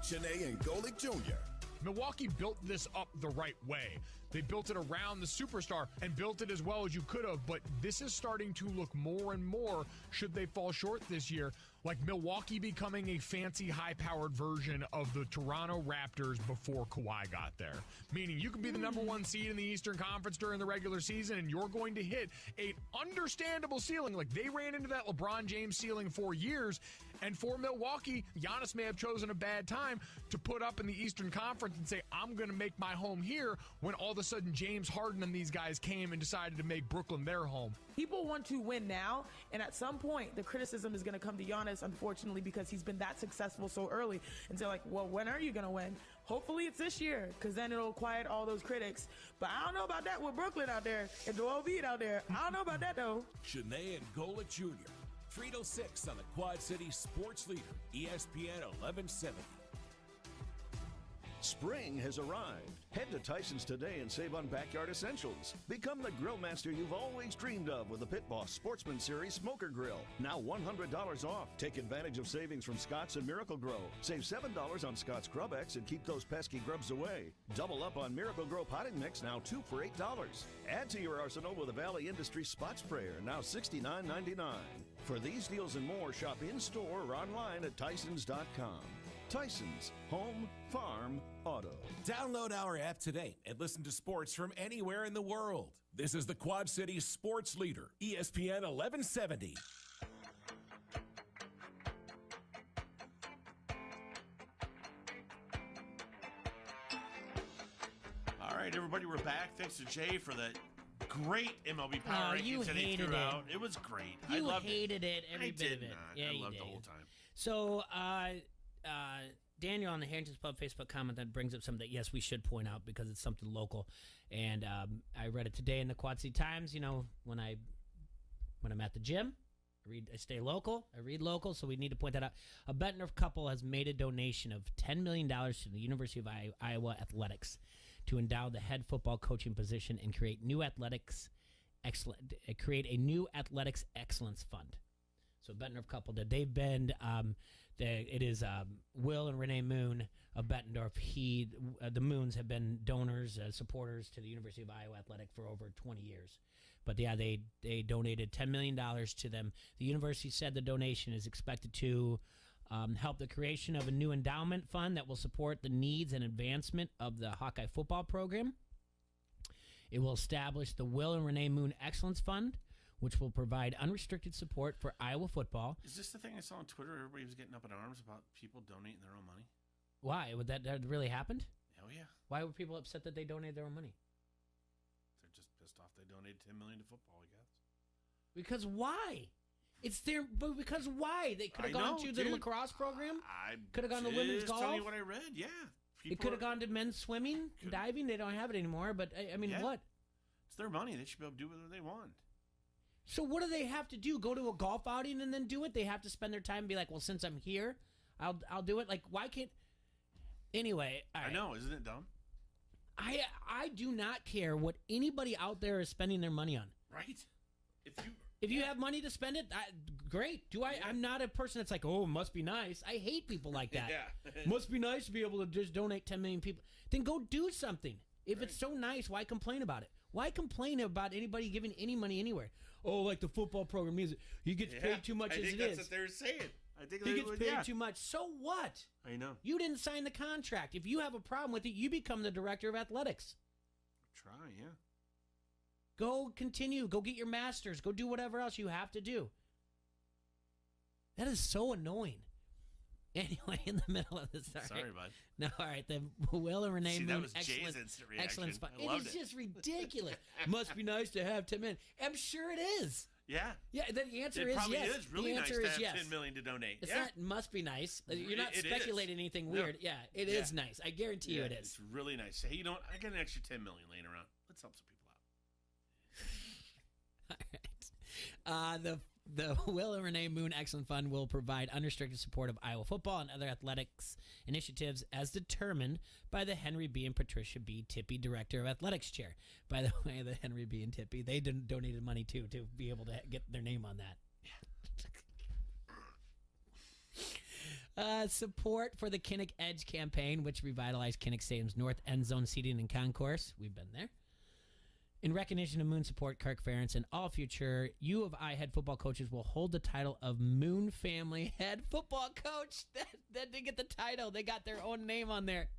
Janae and Golick Jr. Milwaukee built this up the right way. They built it around the superstar and built it as well as you could have, but this is starting to look more and more, should they fall short this year, like Milwaukee becoming a fancy, high-powered version of the Toronto Raptors before Kawhi got there. Meaning you can be the number one seed in the Eastern Conference during the regular season, and you're going to hit an understandable ceiling. Like, they ran into that LeBron James ceiling for years, and for Milwaukee, Giannis may have chosen a bad time to put up in the Eastern Conference and say, I'm going to make my home here, when all of a sudden James Harden and these guys came and decided to make Brooklyn their home. People want to win now, and at some point, the criticism is going to come to Giannis, unfortunately, because he's been that successful so early. And so, like, well, when are you going to win? Hopefully it's this year, because then it'll quiet all those critics. But I don't know about that with Brooklyn out there and Joel Embiid out there. I don't know about that, though. Janae and Golick Jr., 3 to 6 on the Quad City Sports Leader, ESPN 1170. Spring has arrived. Head to Tyson's today and save on backyard essentials. Become the grill master you've always dreamed of with the Pit Boss Sportsman Series Smoker Grill. Now $100 off. Take advantage of savings from Scott's and Miracle Grow. Save $7 on Scott's Grub X and keep those pesky grubs away. Double up on Miracle Grow potting mix, now 2 for $8. Add to your arsenal with a Valley Industries Spot Sprayer, now $69.99. For these deals and more, shop in-store or online at Tysons.com. Tyson's, home, farm, auto. Download our app today and listen to sports from anywhere in the world. This is the Quad City Sports Leader, ESPN 1170. All right, everybody, we're back. Thanks to Jay for the great MLB Power Rankings that he threw out. It was great. I loved hated it, every bit of it. Yeah, I loved it the whole time. So, Daniel on the Harrington's Pub Facebook comment that brings up something that, yes, we should point out because it's something local. And I read it today in the Quad City Times. You know, when I'm at the gym, I stay local. I read local, so we need to point that out. A Bettendorf couple has made a donation of $10 million to the University of Iowa Athletics to endow the head football coaching position and create new athletics create a new athletics excellence fund. So Bettendorf couple did. They've been, it is Will and Renee Moon of Bettendorf. The Moons have been donors, supporters to the University of Iowa Athletic for over 20 years. But yeah, they donated $10 million to them. The university said the donation is expected to help the creation of a new endowment fund that will support the needs and advancement of the Hawkeye football program. It will establish the Will and Renee Moon Excellence Fund, which will provide unrestricted support for Iowa football. Is this the thing I saw on Twitter? Everybody was getting up in arms about people donating their own money. Why? Would that really happened? Oh, yeah. Why were people upset that they donated their own money? They're just pissed off they donated $10 million to football, I guess. Because why? But because why? They could have gone to the lacrosse program. Could have gone to women's golf. Tell you what I read. Yeah, it could have gone to men's swimming, diving. They don't have it anymore. But I mean, what? It's their money. They should be able to do whatever they want. So what do they have to do? Go to a golf outing and then do it? They have to spend their time and be like, well, since I'm here, I'll do it. Like, why can't? Anyway, I know, isn't it dumb? I do not care what anybody out there is spending their money on. Right. If you have money to spend it, great. I'm not a person that's like, oh, it must be nice. I hate people like that. Must be nice to be able to just donate 10 million people. Then go do something. If it's so nice, why complain about it? Why complain about anybody giving any money anywhere? Oh, like the football program is. He gets paid too much as it is. I think that's what they're saying. I think he gets paid too much. So what? I know. You didn't sign the contract. If you have a problem with it, you become the director of athletics. Try, yeah. Go continue. Go get your master's. Go do whatever else you have to do. That is so annoying. Anyway, in the middle of this. Sorry, bud. No, all right. The Will and Renee Moon that was Jay's instant reaction. Excellence fund. I loved it is just ridiculous. Must be nice to have 10 million. I'm sure it is. Yeah. Yeah, the answer is yes. It probably is really the nice answer to is have yes. 10 million to donate. It's not must be nice. You're not speculating anything weird. No. Yeah, it is nice. I guarantee you it is. It's really nice. Hey, I got an extra 10 million laying around. Let's help some people out. All right. The Will and Renee Moon Excellent Fund will provide unrestricted support of Iowa football and other athletics initiatives as determined by the Henry B. and Patricia B. Tippy Director of Athletics Chair. By the way, the Henry B. and Tippy, they donated money too to be able to get their name on that. Support for the Kinnick Edge campaign, which revitalized Kinnick Stadium's north end zone seating and concourse. We've been there. In recognition of Moon support, Kirk Ferentz and all future U of I head football coaches will hold the title of Moon Family Head Football Coach. That didn't get the title. They got their own name on there.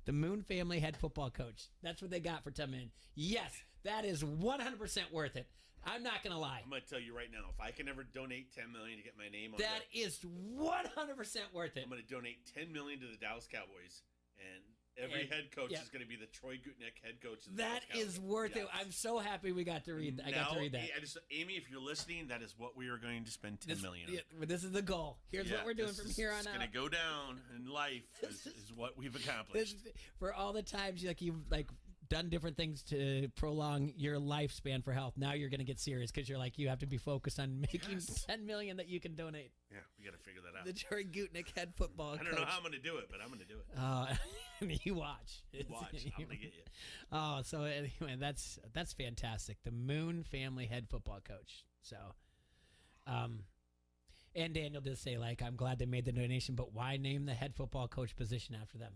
The Moon Family Head Football Coach. That's what they got for 10 million. Yes, that is 100% worth it. I'm not going to lie. I'm going to tell you right now, if I can ever donate 10 million to get my name on that is 100% worth it. I'm going to donate 10 million to the Dallas Cowboys, and every head coach is going to be the Troy Gutnick head coach of the Dallas Cowboys. That is worth it. I'm so happy we got to read. I got to read that. Amy, if you're listening, that is what we are going to spend 10 million on. But this is the goal. Here's what we're doing from here on out. It's going to go down in life is what we've accomplished. For all the times you've done different things to prolong your lifespan for health. Now you're going to get serious because you're you have to be focused on making 10 million that you can donate. Yeah, we got to figure that out. The Troy Gutnick head football coach. I don't know how I'm going to do it, but I'm going to do it. You watch. Watch. I'm going to get you. Oh, so anyway, that's fantastic. The Moon Family head football coach. So, and Daniel did say, I'm glad they made the donation, but why name the head football coach position after them?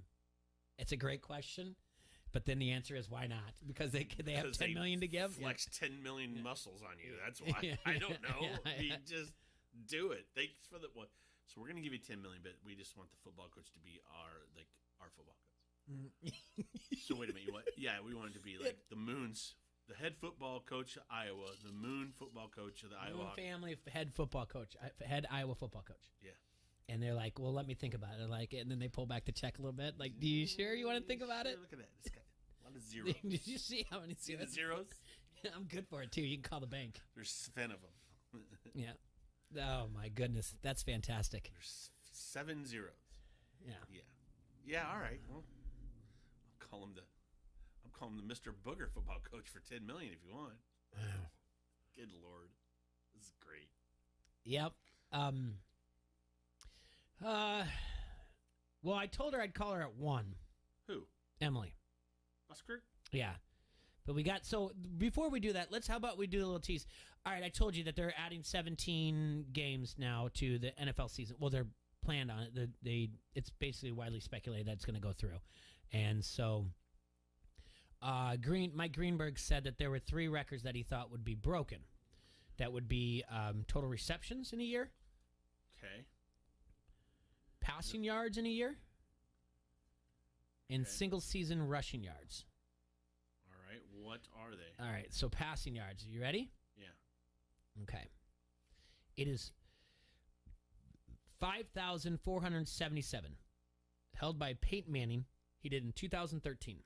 It's a great question. But then the answer is why not? Because they have 10 million to give. Flex 10 million muscles on you. That's why. I don't know. We just do it. Thanks for the one. So we're gonna give you 10 million, but we just want the football coach to be our football coach. So wait a minute. We want it to be the Moons, the head football coach of Iowa, the Moon football coach of the Iowa Moon Family head football coach, head Iowa football coach. Yeah. And they're like, well, let me think about it. And then they pull back the check a little bit. Do you sure you want to think about it? Look at that. This guy. A lot of zeros. Did you see how many zeros? See the zeros? I'm good for it, too. You can call the bank. There's 10 of them. Yeah. Oh, my goodness. That's fantastic. There's 7 zeros. Yeah. Yeah, all right. Well, I'm calling the Mr. Booger football coach for 10 million if you want. Good Lord. This is great. Yep. Well, I told her I'd call her at 1. Who? Emily. Busker? Yeah. But before we do that, how about we do a little tease? All right, I told you that they're adding 17 games now to the NFL season. Well, they're planned on it. It's basically widely speculated that it's going to go through. And so Mike Greenberg said that there were 3 records that he thought would be broken. That would be total receptions in a year. Okay. Passing yards in a year. And single season rushing yards. All right. What are they? All right. So passing yards. Are you ready? Yeah. Okay. It is 5,477. Held by Peyton Manning. He did in 2013.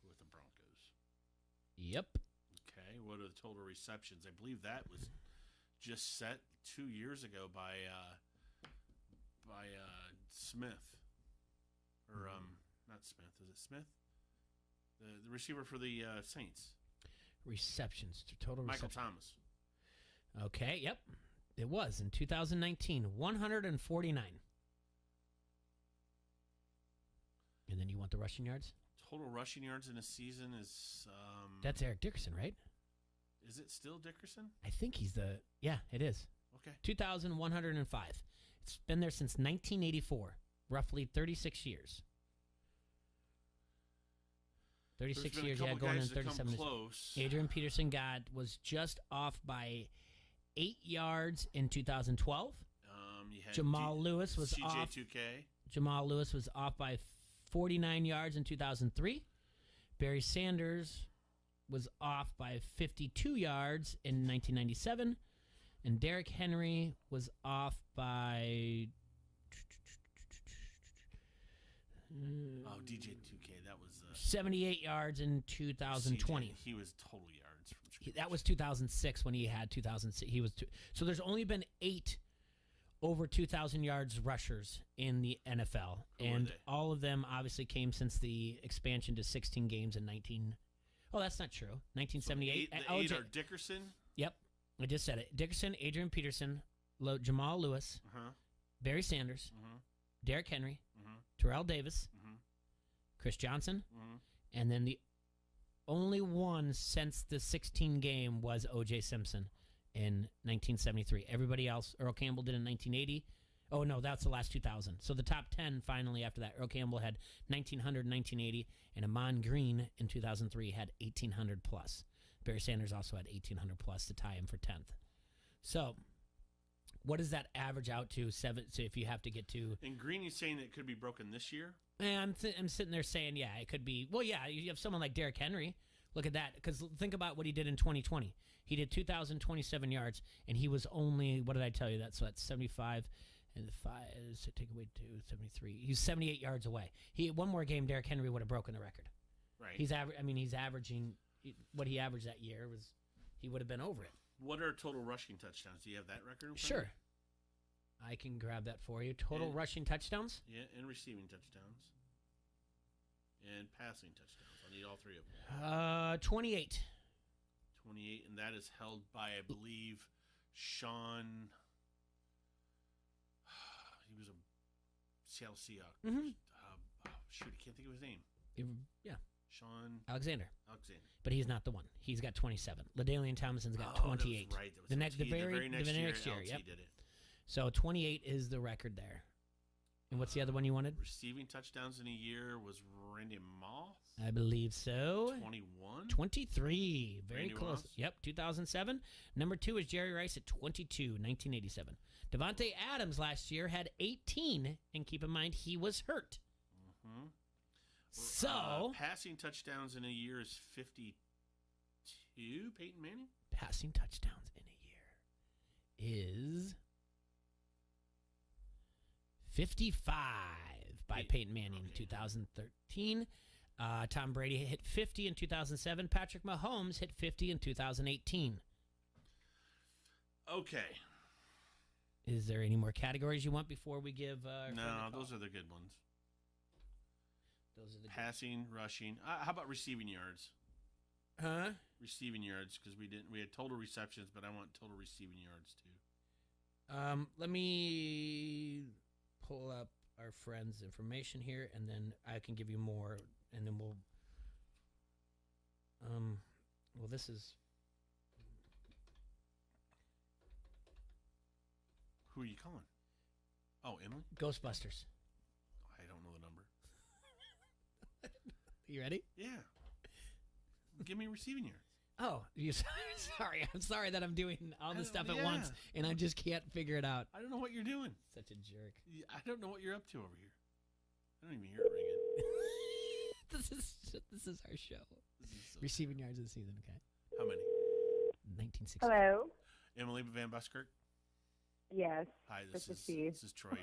With the Broncos. Yep. Okay. What are the total receptions? I believe that was just set 2 years ago by Smith. Or not Smith. Is it Smith? The receiver for the Saints. Receptions to total Michael reception. Thomas. Okay, yep. It was in 2019, 149. And then you want the rushing yards? Total rushing yards in a season is... That's Eric Dickerson, right? Is it still Dickerson? I think he's the... Yeah, it is. Okay. 2,105. It's been there since 1984. Roughly 36 years. 36 years, yeah, going in 37 years. Close. Adrian Peterson was just off by 8 yards in 2012. You had Jamal Lewis was off. CJ2K. Jamal Lewis was off by 49 yards in 2003. Barry Sanders was off by 52 yards in 1997. And Derrick Henry was off by... Oh, DJ2K, that was 78 yards in 2020. CJ, he was total yards from scrimmage. That was 2006 when he had 2006. So there's only been 8 over 2,000 yards rushers in the NFL, and all of them obviously came since the expansion to 16 games in 19. Oh, that's not true. 1978. So eight are Dickerson. Yep, I just said it. Dickerson, Adrian Peterson, Jamal Lewis, Barry Sanders, Derrick Henry, Terrell Davis, Chris Johnson, and then the only one since the 16 game was O.J. Simpson in 1973. Everybody else, Earl Campbell did in 1980. Oh, no, that's the last 2000. So the top 10 finally after that. Earl Campbell had 1900, 1980, and Amon Green in 2003 had 1800 plus. Barry Sanders also had 1800 plus to tie him for 10th. So what does that average out to? So if you have to get to... And Green is saying it could be broken this year? I'm sitting there saying, yeah, it could be. Well, yeah, you have someone like Derrick Henry. Look at that. Because think about what he did in 2020. He did 2,027 yards, and he was only, what did I tell you? That's 75 and 5, so take away 2, 73. He's 78 yards away. One more game, Derrick Henry would have broken the record. Right. He's averaging, what he averaged that year he would have been over it. What are total rushing touchdowns? Do you have that record in front Sure. of you? I can grab that for you. Total rushing touchdowns? Yeah, and receiving touchdowns. And passing touchdowns. I need all 3 of them. 28. 28, and that is held by, I believe, Sean. He was a Seattle Seahawks. Shoot, I can't think of his name. Yeah. Sean Alexander. Alexander. But he's not the one. He's got 27. LaDainian Thompson's got 28. That was right. That was the very next year. Yep. Did it. So 28 is the record there. And what's the other one you wanted? Receiving touchdowns in a year was Randy Moss. I believe so. 21? 23. Very Randy close. Moss? Yep, 2007. Number 2 is Jerry Rice at 22, 1987. Devontae Adams last year had 18, and keep in mind he was hurt. Mm-hmm. So passing touchdowns in a year is 52. Peyton Manning. Passing touchdowns in a year is 55 by Peyton Manning in 2013. Tom Brady hit 50 in 2007. Patrick Mahomes hit 50 in 2018. Okay. Is there any more categories you want before we give? No, those are the good ones. Those are the passing, rushing. How about receiving yards? Huh? Receiving yards, because we had total receptions, but I want total receiving yards too. Let me pull up our friend's information here, and then I can give you more, and then we'll. Well, this is... Who are you calling? Oh, Emily? Ghostbusters. I don't know the number. You ready? Yeah. Give me receiving yards. Oh, sorry. I'm sorry that I'm doing all this stuff at once, and I just can't figure it out. I don't know what you're doing. Such a jerk. I don't know what you're up to over here. I don't even hear it ringing. This is our show. Receiving yards of the season, okay? How many? 1960. Hello. Emily Van Buskirk? Yes. Hi, this is Troy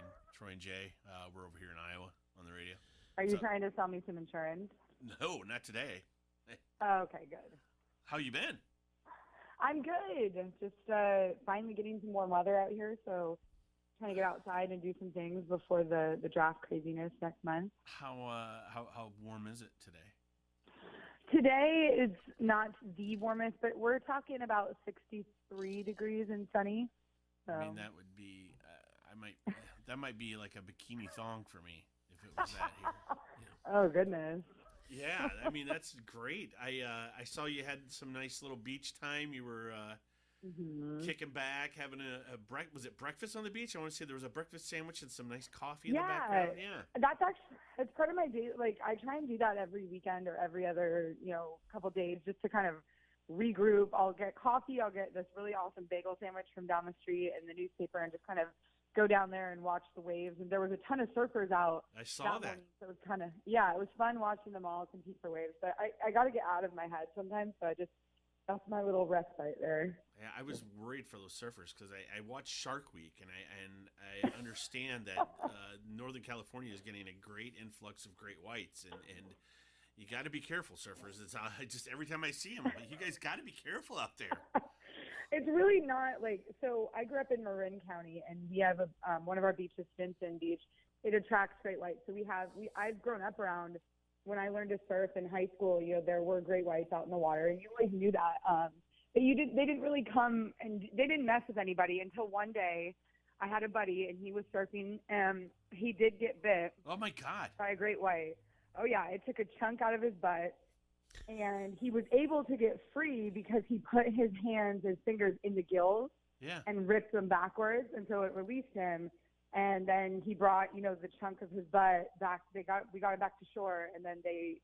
and Jay. We're over here in Iowa on the radio. Are you trying to sell me some insurance? No, not today. Hey. Okay, good. How you been? I'm good. Just finally getting some warm weather out here, so trying to get outside and do some things before the draft craziness next month. How warm is it today? Today is not the warmest, but we're talking about 63 degrees and sunny. So. I mean, that would be that might be like a bikini thong for me if it was that here. Oh goodness. Yeah, I mean that's great. I saw you had some nice little beach time. You were kicking back, having was it breakfast on the beach? I want to say there was a breakfast sandwich and some nice coffee in the background. Yeah, it's part of my day. Like I try and do that every weekend or every other couple days just to kind of regroup. I'll get coffee. I'll get this really awesome bagel sandwich from down the street and the newspaper, and just kind of go down there and watch the waves. And there was a ton of surfers out. I saw that. Morning, so it was kind of, it was fun watching them all compete for waves. But I got to get out of my head sometimes, so that's my little respite there. Yeah, I was worried for those surfers because I watched Shark Week, and I understand that Northern California is getting a great influx of great whites, and you got to be careful, surfers. It's just every time I see them, you guys got to be careful out there. It's really not so I grew up in Marin County, and we have one of our beaches, Stinson Beach. It attracts great whites. So I've grown up around, when I learned to surf in high school, there were great whites out in the water, and you always knew that. But they didn't really come, and they didn't mess with anybody until one day I had a buddy, and he was surfing, and he did get bit. Oh my God. By a great white. Oh yeah, it took a chunk out of his butt. And he was able to get free because he put his fingers in the gills and ripped them backwards, and so it released him. And then he brought, the chunk of his butt back. We got it back to shore, and then they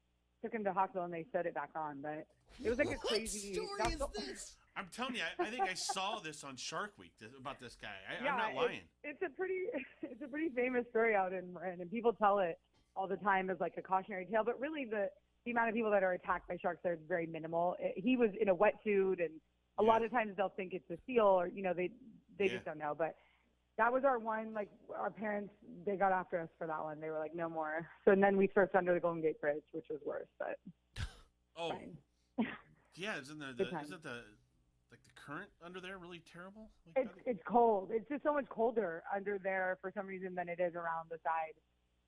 took him to the hospital and they sewed it back on. But it was like a crazy. What story is this? I'm telling you, I think I saw this on Shark Week about this guy. I'm not lying. It's a pretty famous story out in Marin, and people tell it all the time as like a cautionary tale. But really, the amount of people that are attacked by sharks there is very minimal. He was in a wetsuit, and a lot of times they'll think it's a seal, or they just don't know. But that was our one. Like our parents, they got after us for that one. They were like, no more. So and then we surfed under the Golden Gate Bridge, which was worse. But fine. Yeah, isn't the current under there really terrible? It's cold. It's just so much colder under there for some reason than it is around the side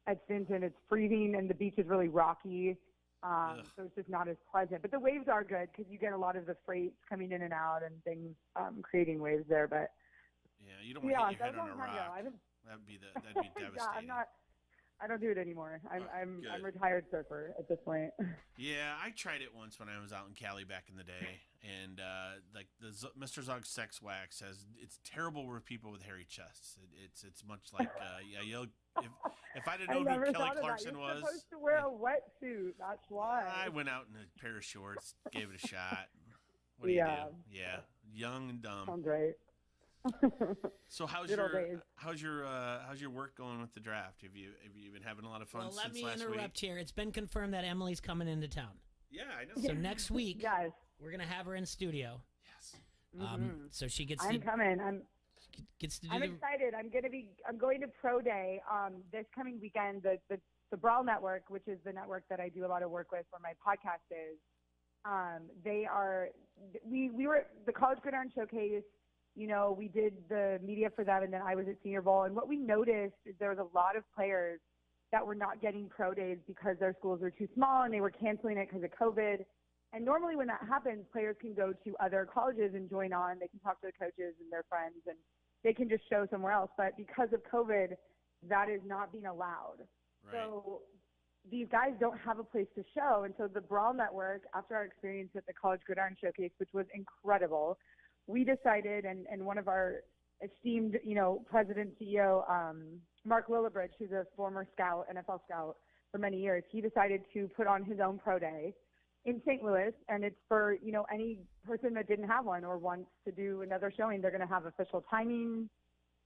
at Stinson. It's freezing, and the beach is really rocky. So it's just not as pleasant. But the waves are good because you get a lot of the freights coming in and out and things creating waves there. But you don't want to hit your head on a rock. That'd be devastating. I don't do it anymore. I'm a retired surfer at this point. Yeah, I tried it once when I was out in Cali back in the day, and Mr. Zog's Sex Wax it's terrible with people with hairy chests. It's much like if I'd have known who Kelly Clarkson was. You're supposed to wear a wetsuit. That's why. I went out in a pair of shorts, gave it a shot. What do you do? Yeah, young and dumb. Sounds right. So how's your work going with the draft? Have you been having a lot of fun since last week? Let me interrupt here. It's been confirmed that Emily's coming into town. Yeah, I know. So next week, we're gonna have her in studio. Yes. So she gets. I'm coming. I'm excited. I'm going to Pro Day this coming weekend. The Brawl Network, which is the network that I do a lot of work with, where my podcast is. We were at the College Gridiron Showcase. We did the media for them, and then I was at Senior Bowl. And what we noticed is there was a lot of players that were not getting pro days because their schools were too small, and they were canceling it because of COVID. And normally when that happens, players can go to other colleges and join on. They can talk to the coaches and their friends, and they can just show somewhere else. But because of COVID, that is not being allowed. Right. So these guys don't have a place to show. And so the Brawl Network, after our experience at the College Gridiron Showcase, which was incredible, we decided, and one of our esteemed, president, CEO, Mark Lillibridge, who's a former scout, NFL scout for many years, he decided to put on his own pro day in St. Louis, and it's for, any person that didn't have one or wants to do another showing. They're going to have official timing.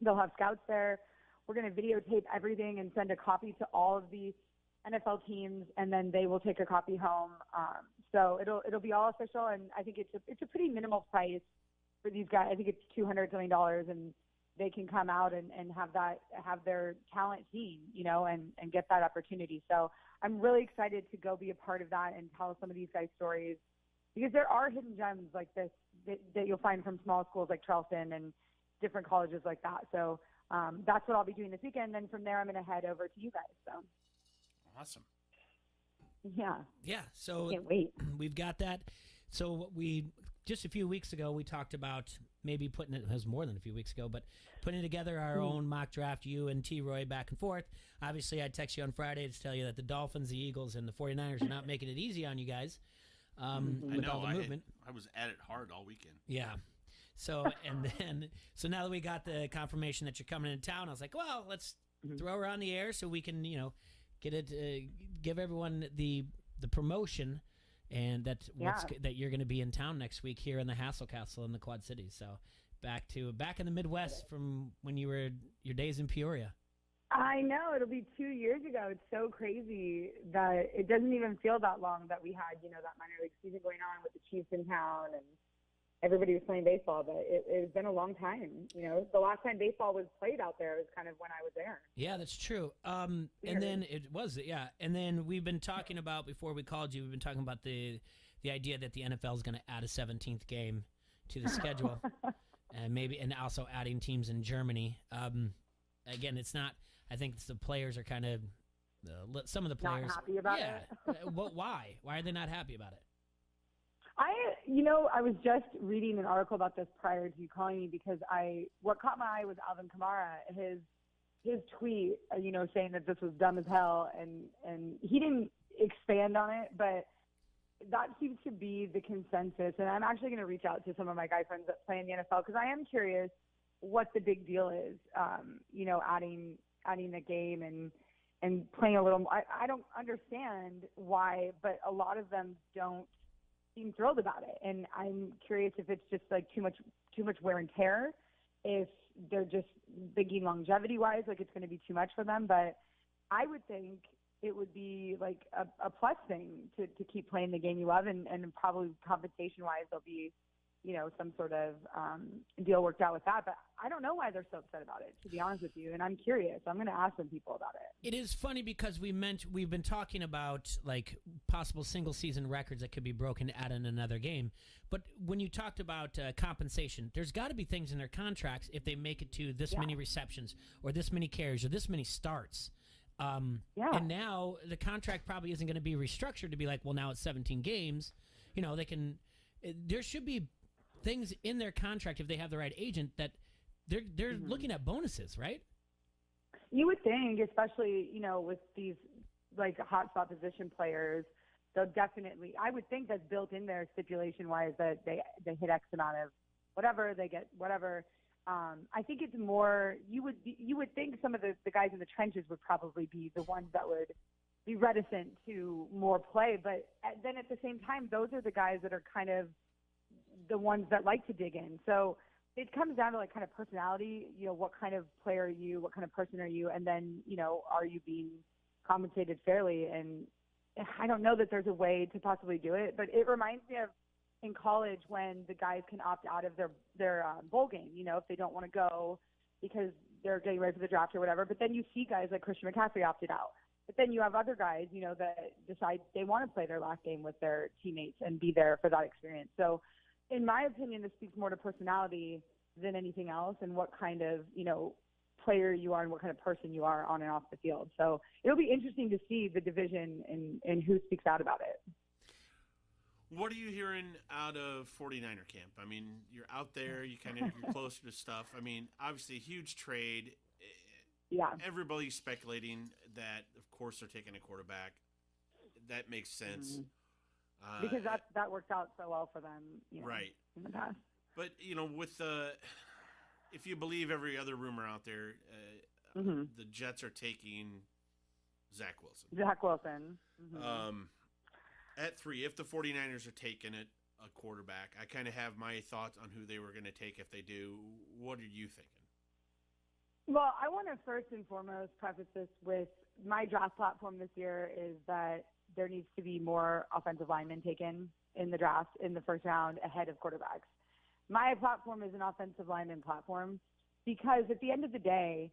They'll have scouts there. We're going to videotape everything and send a copy to all of the NFL teams, and then they will take a copy home. So it'll be all official, and I think it's a pretty minimal price for these guys. I think it's $200 something, and they can come out and have their talent seen, and get that opportunity. So I'm really excited to go be a part of that and tell some of these guys' stories, because there are hidden gems like this that you'll find from small schools like Charleston and different colleges like that. So that's what I'll be doing this weekend. Then from there, I'm going to head over to you guys. So awesome. Yeah. Yeah. So can't wait. We've got that. So just a few weeks ago, we talked about maybe it was more than a few weeks ago, but putting together our own mock draft, you and T-Roy back and forth. Obviously, I text you on Friday to tell you that the Dolphins, the Eagles, and the 49ers are not making it easy on you guys. I with know. all the movement. I was at it hard all weekend. Yeah. So now that we got the confirmation that you're coming into town, I was like, well, let's throw her on the air so we can, give everyone the promotion, and that you're going to be in town next week here in the Hassel Castle in the Quad Cities. So back in the Midwest from when you were your days in Peoria. I know, it'll be 2 years ago. It's so crazy that it doesn't even feel that long that we had, that minor league season going on with the Chiefs in town and everybody was playing baseball, but it's been a long time. The last time baseball was played out there was kind of when I was there. Yeah, that's true. And then it was, yeah. And then we've been talking about, before we called you, we've been talking about the idea that the NFL is going to add a 17th game to the schedule, and also adding teams in Germany. Again, it's not. I think the players are kind of some of the players not happy about it. Why? Why are they not happy about it? I was just reading an article about this prior to you calling me, because what caught my eye was Alvin Kamara, his tweet, saying that this was dumb as hell, and he didn't expand on it, but that seems to be the consensus. And I'm actually going to reach out to some of my guy friends that play in the NFL, because I am curious what the big deal is, adding the game and playing a little. I don't understand why, but a lot of them don't seem thrilled about it, and I'm curious if it's just like too much wear and tear, if they're just thinking longevity wise, like it's going to be too much for them. But I would think it would be like a plus thing to keep playing the game you love, and probably compensation wise there'll be some sort of deal worked out with that. But I don't know why they're so upset about it, to be honest with you. And I'm curious. I'm going to ask some people about it. It is funny because we've been talking about like possible single season records that could be broken to add in another game. But when you talked about compensation, there's got to be things in their contracts if they make it to this many receptions or this many carries or this many starts. And now the contract probably isn't going to be restructured to be like, well, now it's 17 games. There should be things in their contract, if they have the right agent, that they're looking at bonuses, right? You would think, especially, with these like hotspot position players, they'll definitely, I would think that's built in there stipulation wise, that they hit X amount of whatever, they get whatever. I think it's more, you would think some of the guys in the trenches would probably be the ones that would be reticent to more play. But then at the same time, those are the guys that are kind of the ones that like to dig in. So it comes down to like kind of personality, what kind of player are you, what kind of person are you, and then, are you being compensated fairly? And I don't know that there's a way to possibly do it, but it reminds me of in college when the guys can opt out of their bowl game, if they don't want to go because they're getting ready for the draft or whatever. But then you see guys like Christian McCaffrey opted out. But then you have other guys, that decide they want to play their last game with their teammates and be there for that experience. So in my opinion, this speaks more to personality than anything else, and what kind of, player you are and what kind of person you are on and off the field. So it'll be interesting to see the division and who speaks out about it. What are you hearing out of 49er camp? I mean, you're out there, you're closer to stuff. I mean, obviously a huge trade. Yeah. Everybody's speculating that, of course, they're taking a quarterback. that makes sense. Because that worked out so well for them, right in the past. But with if you believe every other rumor out there, the Jets are taking Zach Wilson. At 3, if the 49ers are taking it, a quarterback, I kind of have my thoughts on who they were going to take if they do. What are you thinking? Well, I want to first and foremost preface this with my draft platform this year is that there needs to be more offensive linemen taken in the draft in the first round ahead of quarterbacks. My platform is an offensive lineman platform because at the end of the day,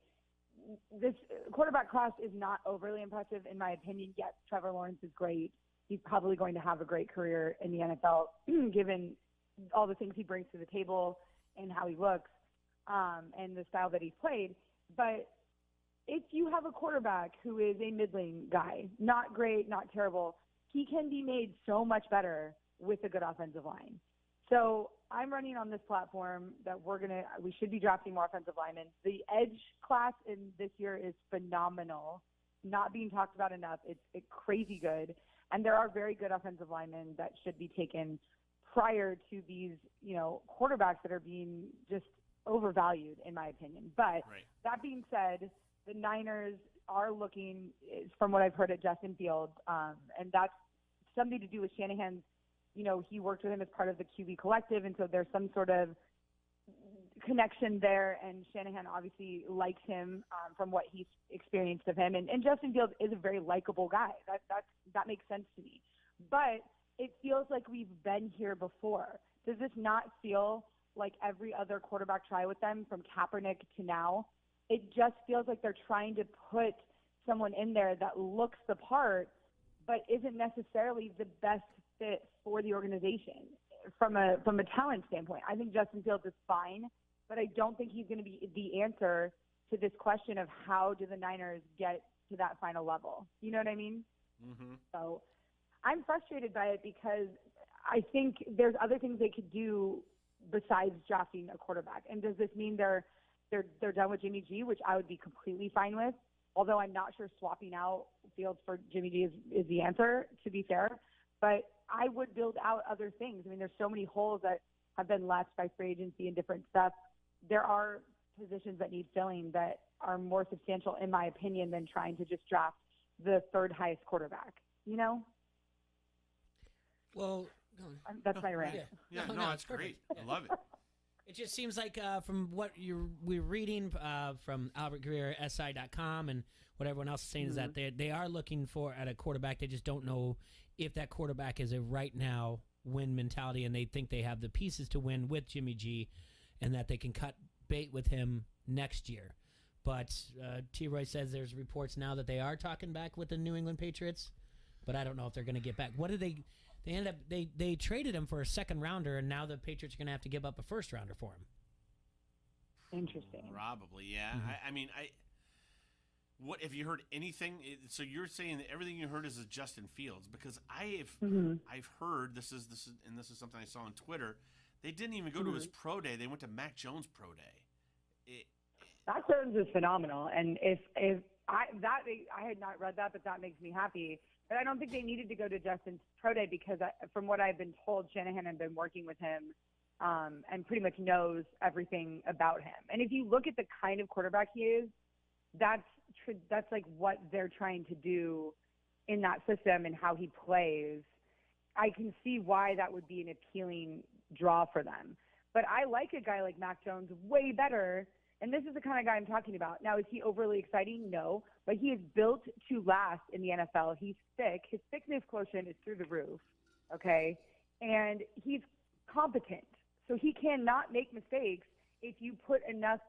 this quarterback class is not overly impressive in my opinion. Yes, Trevor Lawrence is great. He's probably going to have a great career in the NFL given all the things he brings to the table and how he looks and the style that he's played. But if you have a quarterback who is a middling guy, not great, not terrible, he can be made so much better with a good offensive line. So I'm running on this platform that we should be drafting more offensive linemen. The edge class in this year is phenomenal, not being talked about enough. It's crazy good. And there are very good offensive linemen that should be taken prior to these, quarterbacks that are being just overvalued, in my opinion. But that being said, the Niners are looking, from what I've heard, at Justin Fields, and that's something to do with Shanahan's. He worked with him as part of the QB collective, and so there's some sort of connection there, and Shanahan obviously likes him from what he's experienced of him. And Justin Fields is a very likable guy. That makes sense to me. But it feels like we've been here before. Does this not feel like every other quarterback try with them from Kaepernick to now? It just feels like they're trying to put someone in there that looks the part but isn't necessarily the best fit for the organization from a talent standpoint. I think Justin Fields is fine, but I don't think he's going to be the answer to this question of how do the Niners get to that final level. You know what I mean? Mm-hmm. So I'm frustrated by it because I think there's other things they could do besides drafting a quarterback. And does this mean they're done with Jimmy G, which I would be completely fine with, although I'm not sure swapping out Fields for Jimmy G is the answer, to be fair. But I would build out other things. I mean, there's so many holes that have been left by free agency and different stuff. There are positions that need filling that are more substantial, in my opinion, than trying to just draft the third highest quarteback, Well, that's my rant. Yeah, no, that's great. I love it. It just seems like from what we're reading from AlbertGuerrero.si.com and what everyone else is saying is that they are looking at a quarterback. They just don't know if that quarterback is a right now win mentality, and they think they have the pieces to win with Jimmy G, and that they can cut bait with him next year. But T-Roy says there's reports now that they are talking back with the New England Patriots, but I don't know if they're going to get back. What did they ended up they traded him for a second rounder, and now the Patriots are going to have to give up a first rounder for him. Interesting. Probably, yeah. Mm-hmm. What have you heard anything? So you're saying that everything you heard is Justin Fields, because I've heard this is something I saw on Twitter. They didn't even go to his pro day. They went to Mac Jones' pro day. Mac Jones is phenomenal, and if I had not read that, but that makes me happy. But I don't think they needed to go to Justin's pro day because from what I've been told, Shanahan had been working with him and pretty much knows everything about him. And if you look at the kind of quarterback he is, that's like what they're trying to do in that system and how he plays. I can see why that would be an appealing draw for them. But I like a guy like Mac Jones way better, and this is the kind of guy I'm talking about. Now, is he overly exciting? No, but he is built to last in the NFL. He's thick. His thickness quotient is through the roof, okay? And he's competent. So he cannot make mistakes if you put enough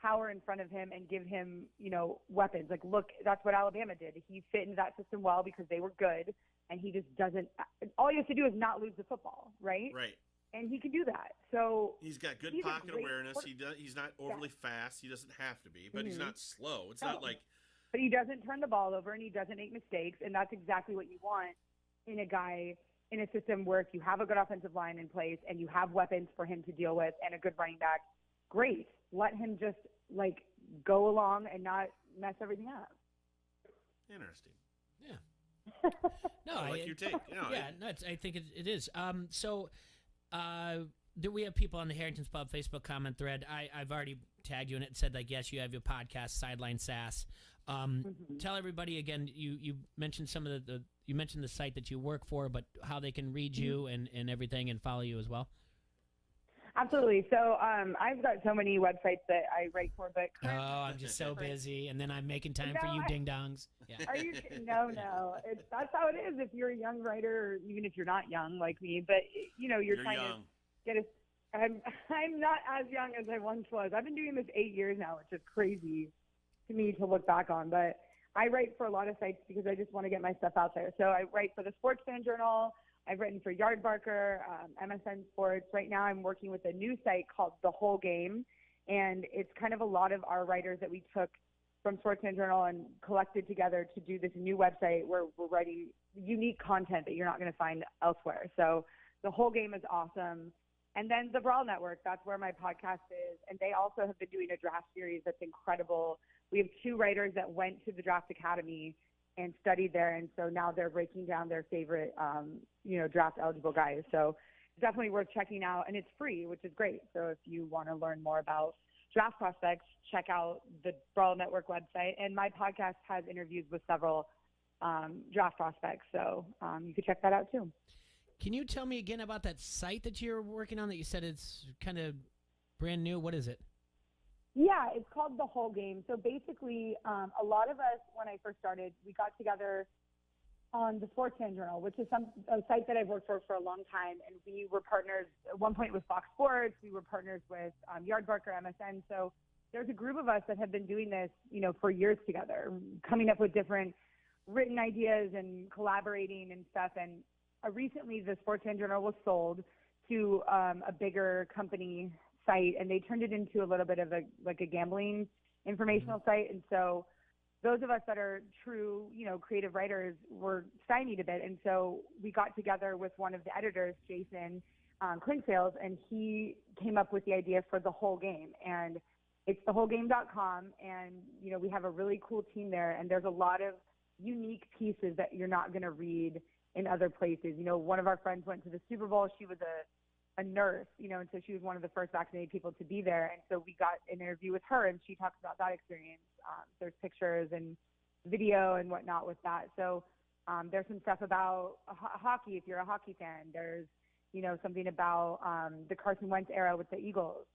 power in front of him and give him, weapons. Like, look, that's what Alabama did. He fit into that system well because they were good, and he just doesn't – all he has to do is not lose the football, right? Right. And he can do that. So he's got good pocket awareness. He's not overly fast. He doesn't have to be, but he's not slow. It's not like – But he doesn't turn the ball over, and he doesn't make mistakes, and that's exactly what you want in a guy in a system where if you have a good offensive line in place and you have weapons for him to deal with and a good running back, great. Let him just, go along and not mess everything up. Interesting. Yeah. No, I like your take. I think it is. Do we have people on the Harrington's Pub Facebook comment thread? I've already tagged you in it and said, like, yes, you have your podcast, Sideline Sass. Tell everybody again. You mentioned some of you mentioned the site that you work for, but how they can read you and everything and follow you as well. Absolutely. So I've got so many websites that I write for, but I'm just so busy, and then I'm making time for you ding dongs. Yeah. Are you? No. That's how it is. If you're a young writer, or even if you're not young like me, but you're trying young. to get a. I'm not as young as I once was. I've been doing this 8 years now, which is crazy to me to look back on. But I write for a lot of sites because I just want to get my stuff out there. So I write for the Sports Fan Journal. I've written for Yardbarker, MSN Sports. Right now I'm working with a new site called The Whole Game, and it's kind of a lot of our writers that we took from Sports Fan Journal and collected together to do this new website where we're writing unique content that you're not going to find elsewhere. So The Whole Game is awesome. And then the Brawl Network, that's where my podcast is. And they also have been doing a draft series that's incredible. We have 2 writers that went to the Draft Academy and studied there, and so now they're breaking down their favorite, draft eligible guys. So it's definitely worth checking out, and it's free, which is great. So if you want to learn more about draft prospects, check out the Brawl Network website. And my podcast has interviews with several draft prospects, so you could check that out too. Can you tell me again about that site that you're working on that you said it's kind of brand new? What is it? Yeah, it's called The Whole Game. So basically, a lot of us, when I first started, we got together on the Sports Fan Journal, which is a site that I've worked for a long time. And we were partners at one point with Fox Sports. We were partners with Yardbarker, MSN. So there's a group of us that have been doing this, for years together, coming up with different written ideas and collaborating and stuff. And recently, the Sports Fan Journal was sold to a bigger company site, and they turned it into a little bit of a gambling informational site. And so those of us that are true, creative writers were stymied a bit. And so we got together with one of the editors, Jason Klingsales, and he came up with the idea for The Whole Game. And it's thewholegame.com. And, we have a really cool team there. And there's a lot of unique pieces that you're not going to read in other places. One of our friends went to the Super Bowl. She was a nurse, and so she was one of the first vaccinated people to be there. And so we got an interview with her, and she talks about that experience. There's pictures and video and whatnot with that. So there's some stuff about hockey, if you're a hockey fan. There's, something about the Carson Wentz era with the Eagles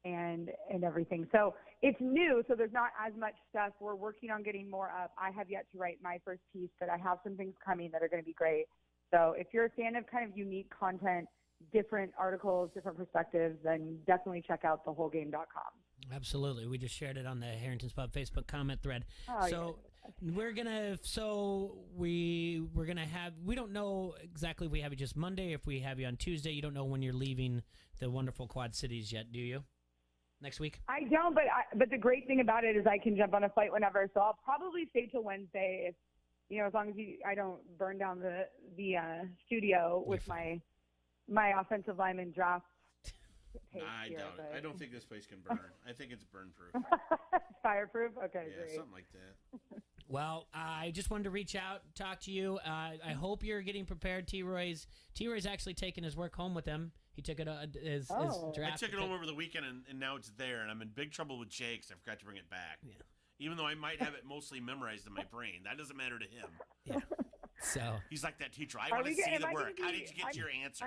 and everything. So it's new, so there's not as much stuff. We're working on getting more up. I have yet to write my first piece, but I have some things coming that are going to be great. So if you're a fan of kind of unique content, different articles, different perspectives, then definitely check out thewholegame.com. Absolutely. We just shared it on the Harrington's Pub Facebook comment thread. Oh, so yeah. we're gonna have, we don't know exactly if we have you just Monday, if we have you on Tuesday. You don't know when you're leaving the wonderful Quad Cities yet, do you? Next week? I don't, but the great thing about it is I can jump on a flight whenever. So I'll probably stay till Wednesday if, as long as I don't burn down the studio with my offensive lineman draft. I doubt it. I don't think this place can burn. I think it's burn-proof. Fireproof? Okay, yeah, great. Something like that. Well, I just wanted to reach out, talk to you. I hope you're getting prepared. T-Roy's actually taking his work home with him. He took it his draft. I took it home over the weekend, and now it's there, and I'm in big trouble with Jake because I forgot to bring it back. Yeah. Even though I might have it mostly memorized in my brain. That doesn't matter to him. Yeah. So he's like that teacher. I want to see the work. How did you get to your answer?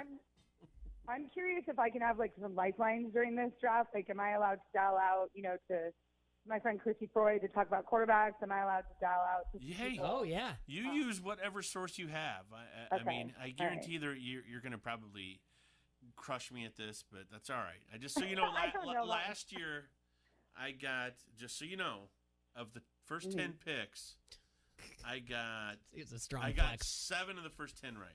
I'm curious if I can have some lifelines during this draft. Am I allowed to dial out, to my friend Chrissy Freud to talk about quarterbacks? Am I allowed to dial out to people? Oh, yeah. You use whatever source you have. I mean, I guarantee you're going to probably crush me at this, but that's all right. I just so you know, last year I got, just so you know, of the first 10 picks, I got it's a strong I got 7 of the first 10 right.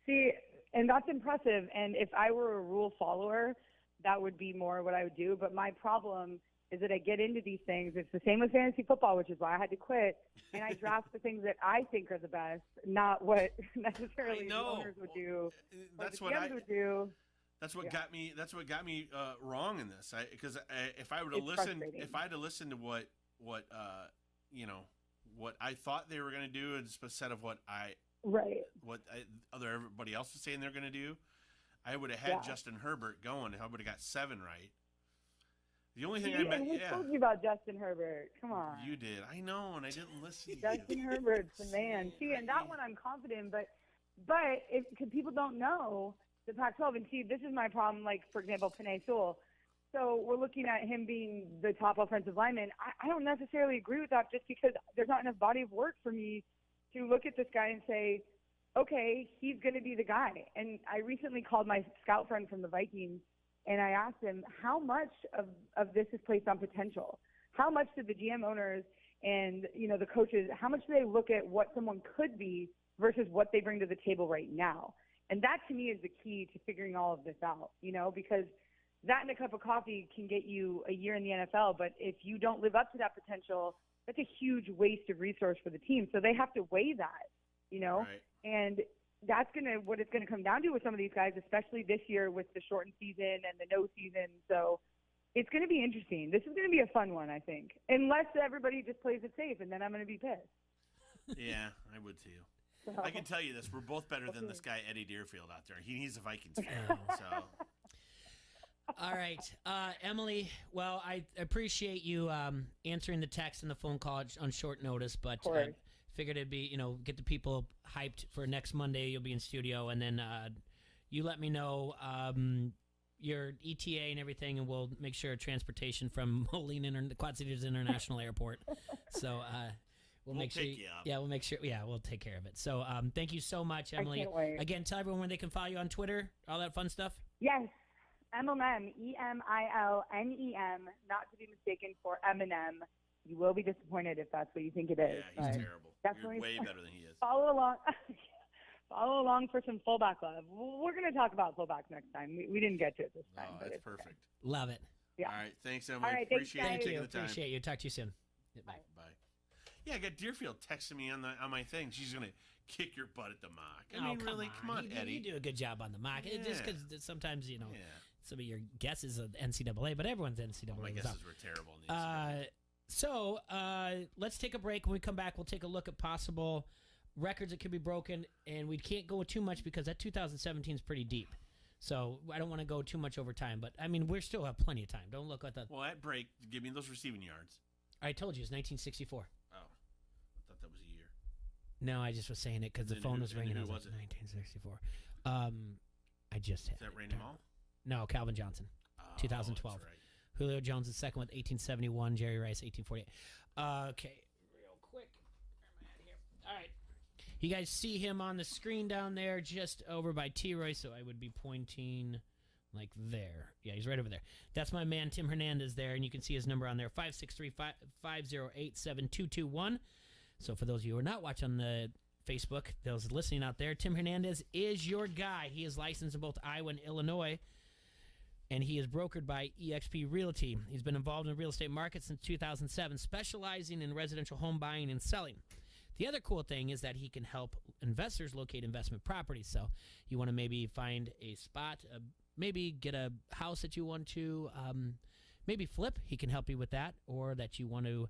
See, and that's impressive. And if I were a rule follower, that would be more what I would do. But my problem is that I get into these things. It's the same with fantasy football, which is why I had to quit. And I draft the things that I think are the best, not what necessarily the owners would do. That's what I would do. That's what got me. That's what got me wrong in this. Because if I would have listened, if I had listened to what what I thought they were going to do instead of what everybody else was saying they're going to do, I would have had Justin Herbert going. I would have got 7 right. The only thing who told you about Justin Herbert? Come on. You did. I know, and I didn't listen to Justin Herbert's the man. See, and that one I'm confident, but because people don't know the Pac-12, and see, this is my problem, like, for example, Penei Sewell. So we're looking at him being the top offensive lineman. I don't necessarily agree with that just because there's not enough body of work for me to look at this guy and say, okay, he's going to be the guy. And I recently called my scout friend from the Vikings, and I asked him how much of this is placed on potential. How much do the GM owners and, the coaches, how much do they look at what someone could be versus what they bring to the table right now? And that, to me, is the key to figuring all of this out, because that and a cup of coffee can get you a year in the NFL, but if you don't live up to that potential, that's a huge waste of resource for the team. So they have to weigh that, Right. And that's what it's gonna come down to with some of these guys, especially this year with the shortened season and the no season. So it's gonna be interesting. This is gonna be a fun one, I think, unless everybody just plays it safe, and then I'm gonna be pissed. Yeah, I would too. So, I can tell you this: we're both better than this guy Eddie Deerfield out there. He's a Vikings fan, so. All right, Emily. Well, I appreciate you answering the text and the phone call on short notice, but figured it'd be, get the people hyped for next Monday. You'll be in studio, and then you let me know your ETA and everything, and we'll make sure transportation from Moline the Quad Cities International Airport. So we'll make sure. We'll make sure. Yeah, we'll take care of it. So thank you so much, Emily. I can't wait. Again, tell everyone where they can follow you on Twitter, all that fun stuff. Yes. MLM, EMILNEM, not to be mistaken for Eminem. You will be disappointed if that's what you think it is. Yeah, he's terrible. Definitely You're way better than he is. Follow along for some fullback love. We're going to talk about fullbacks next time. We didn't get to it this time. Oh, that's perfect. Love it. Yeah. All right. Thanks, Emily. All right, Appreciate thanks, you taking the time. Appreciate you. Talk to you soon. Bye. Yeah, I got Deerfield texting me on my thing. She's going to kick your butt at the mock. I mean, come really? Come on, Eddie. You do a good job on the mock. Yeah. Just because sometimes, some of your guesses of NCAA, but everyone's NCAA. My guesses were terrible in the NCAA. So let's take a break. When we come back, we'll take a look at possible records that could be broken, and we can't go too much because that 2017 is pretty deep. So I don't want to go too much over time, but I mean, we still have plenty of time. Don't look at that. Well, at break, give me those receiving yards. I told you it's 1964. Oh, I thought that was a year. No, I just was saying it because the phone was ringing. I was like, 1964. I just had. Is that Randy Moll? No, Calvin Johnson, 2012. That's right. Julio Jones is second with 1871. Jerry Rice, 1848. Okay, real quick. Where am I at here? All right. You guys see him on the screen down there just over by T-Roy, so I would be pointing like there. Yeah, he's right over there. That's my man, Tim Hernandez, there, and you can see his number on there, 563-508-7221. So for those of you who are not watching on the Facebook, those listening out there, Tim Hernandez is your guy. He is licensed in both Iowa and Illinois, and he is brokered by eXp Realty. He's been involved in the real estate market since 2007, specializing in residential home buying and selling. The other cool thing is that he can help investors locate investment properties. So you want to maybe find a spot, maybe get a house that you want to maybe flip. He can help you with that. Or that you want to,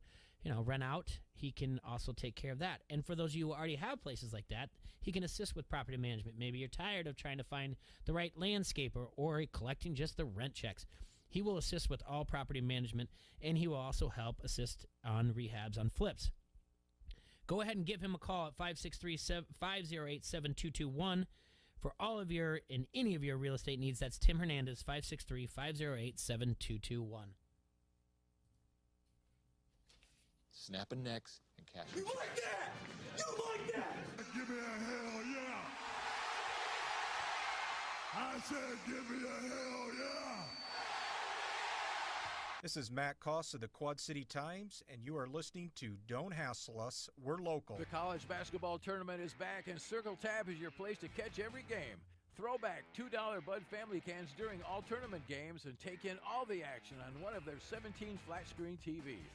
rent out. He can also take care of that. And for those of you who already have places like that, he can assist with property management. Maybe you're tired of trying to find the right landscaper or collecting just the rent checks. He will assist with all property management, and he will also help assist on rehabs on flips. Go ahead and give him a call at 563-508-7221 for all of your and any of your real estate needs. That's Tim Hernandez, 563-508-7221. Snapping necks and cash. You like that? You like that? Give me a hell yeah. I said give me a hell yeah. This is Matt Koss of the Quad City Times, and you are listening to Don't Hassle Us, We're Local. The college basketball tournament is back, and Circle Tab is your place to catch every game. Throwback $2 Bud family cans during all tournament games and take in all the action on one of their 17 flat-screen TVs.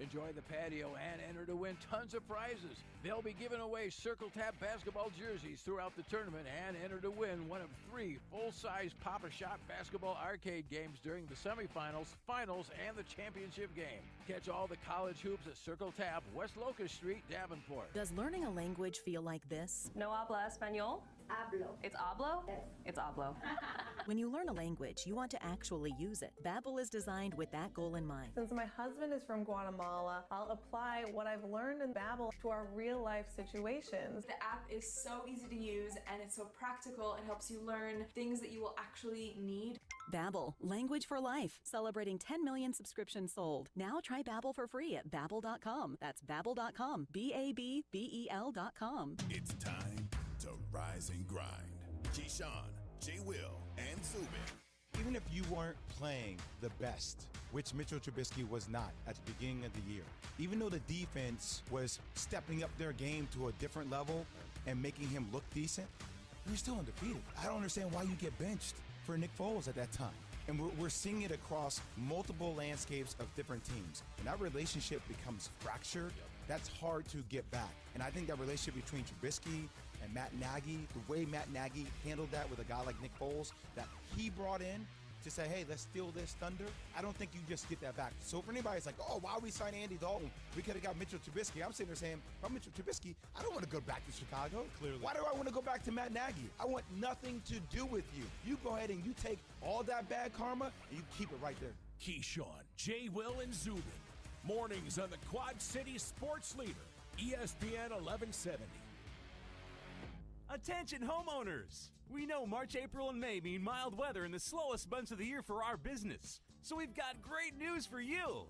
Enjoy the patio and enter to win tons of prizes. They'll be giving away Circle Tap basketball jerseys throughout the tournament and enter to win one of 3 full-size Pop-A-Shot basketball arcade games during the semifinals, finals, and the championship game. Catch all the college hoops at Circle Tap, West Locust Street, Davenport. Does learning a language feel like this? No habla español? Hablo. It's hablo? Yes. It's hablo. When you learn a language, you want to actually use it. Babbel is designed with that goal in mind. Since my husband is from Guatemala, I'll apply what I've learned in Babbel to our real-life situations. The app is so easy to use and it's so practical. It helps you learn things that you will actually need. Babbel, language for life. Celebrating 10 million subscriptions sold. Now try Babbel for free at babbel.com. That's babbel.com. BABBEL.com. It's time to rise and grind. Keyshawn, J. Will, and Zubin. Even if you weren't playing the best, which Mitchell Trubisky was not at the beginning of the year, even though the defense was stepping up their game to a different level and making him look decent, you're still undefeated. I don't understand why you get benched for Nick Foles at that time. And we're seeing it across multiple landscapes of different teams. When that relationship becomes fractured, that's hard to get back. And I think that relationship between Trubisky and Matt Nagy, the way Matt Nagy handled that with a guy like Nick Foles, that he brought in to say, hey, let's steal this thunder, I don't think you just get that back. So for anybody that's like, oh, why we sign Andy Dalton? We could have got Mitchell Trubisky. I'm sitting there saying, if I'm Mitchell Trubisky, I don't want to go back to Chicago. Clearly. Why do I want to go back to Matt Nagy? I want nothing to do with you. You go ahead and you take all that bad karma and you keep it right there. Keyshawn, J. Will, and Zubin. Mornings on the Quad City Sports Leader, ESPN 1170. Attention homeowners! We know March, April, and May mean mild weather and the slowest months of the year for our business. So we've got great news for you!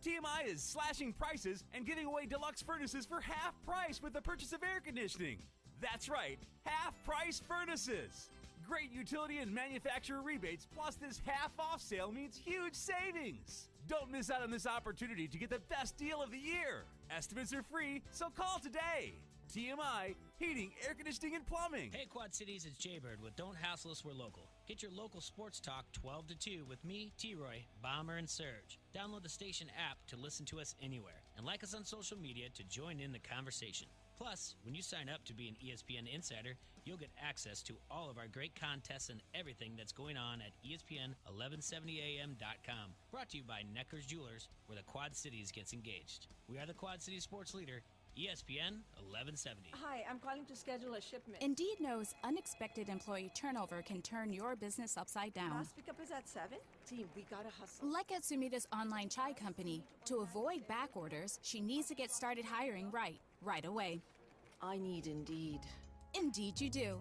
TMI is slashing prices and giving away deluxe furnaces for half price with the purchase of air conditioning. That's right, half price furnaces! Great utility and manufacturer rebates, plus this half off sale means huge savings! Don't miss out on this opportunity to get the best deal of the year! Estimates are free, so call today! TMI, heating, air conditioning, and plumbing. Hey, Quad Cities, it's Jaybird with Don't Hassle Us, We're Local. Get your local sports talk 12 to 2 with me, T-Roy, Bomber, and Surge. Download the station app to listen to us anywhere. And like us on social media to join in the conversation. Plus, when you sign up to be an ESPN Insider, you'll get access to all of our great contests and everything that's going on at ESPN1170am.com. Brought to you by Necker's Jewelers, where the Quad Cities gets engaged. We are the Quad City Sports Leader, ESPN 1170. Hi, I'm calling to schedule a shipment. Indeed knows unexpected employee turnover can turn your business upside down. Last pickup is at 7. Team, we gotta hustle. Like at Sumita's online chai company, to avoid back orders, she needs to get started hiring right away. I need Indeed. Indeed you do.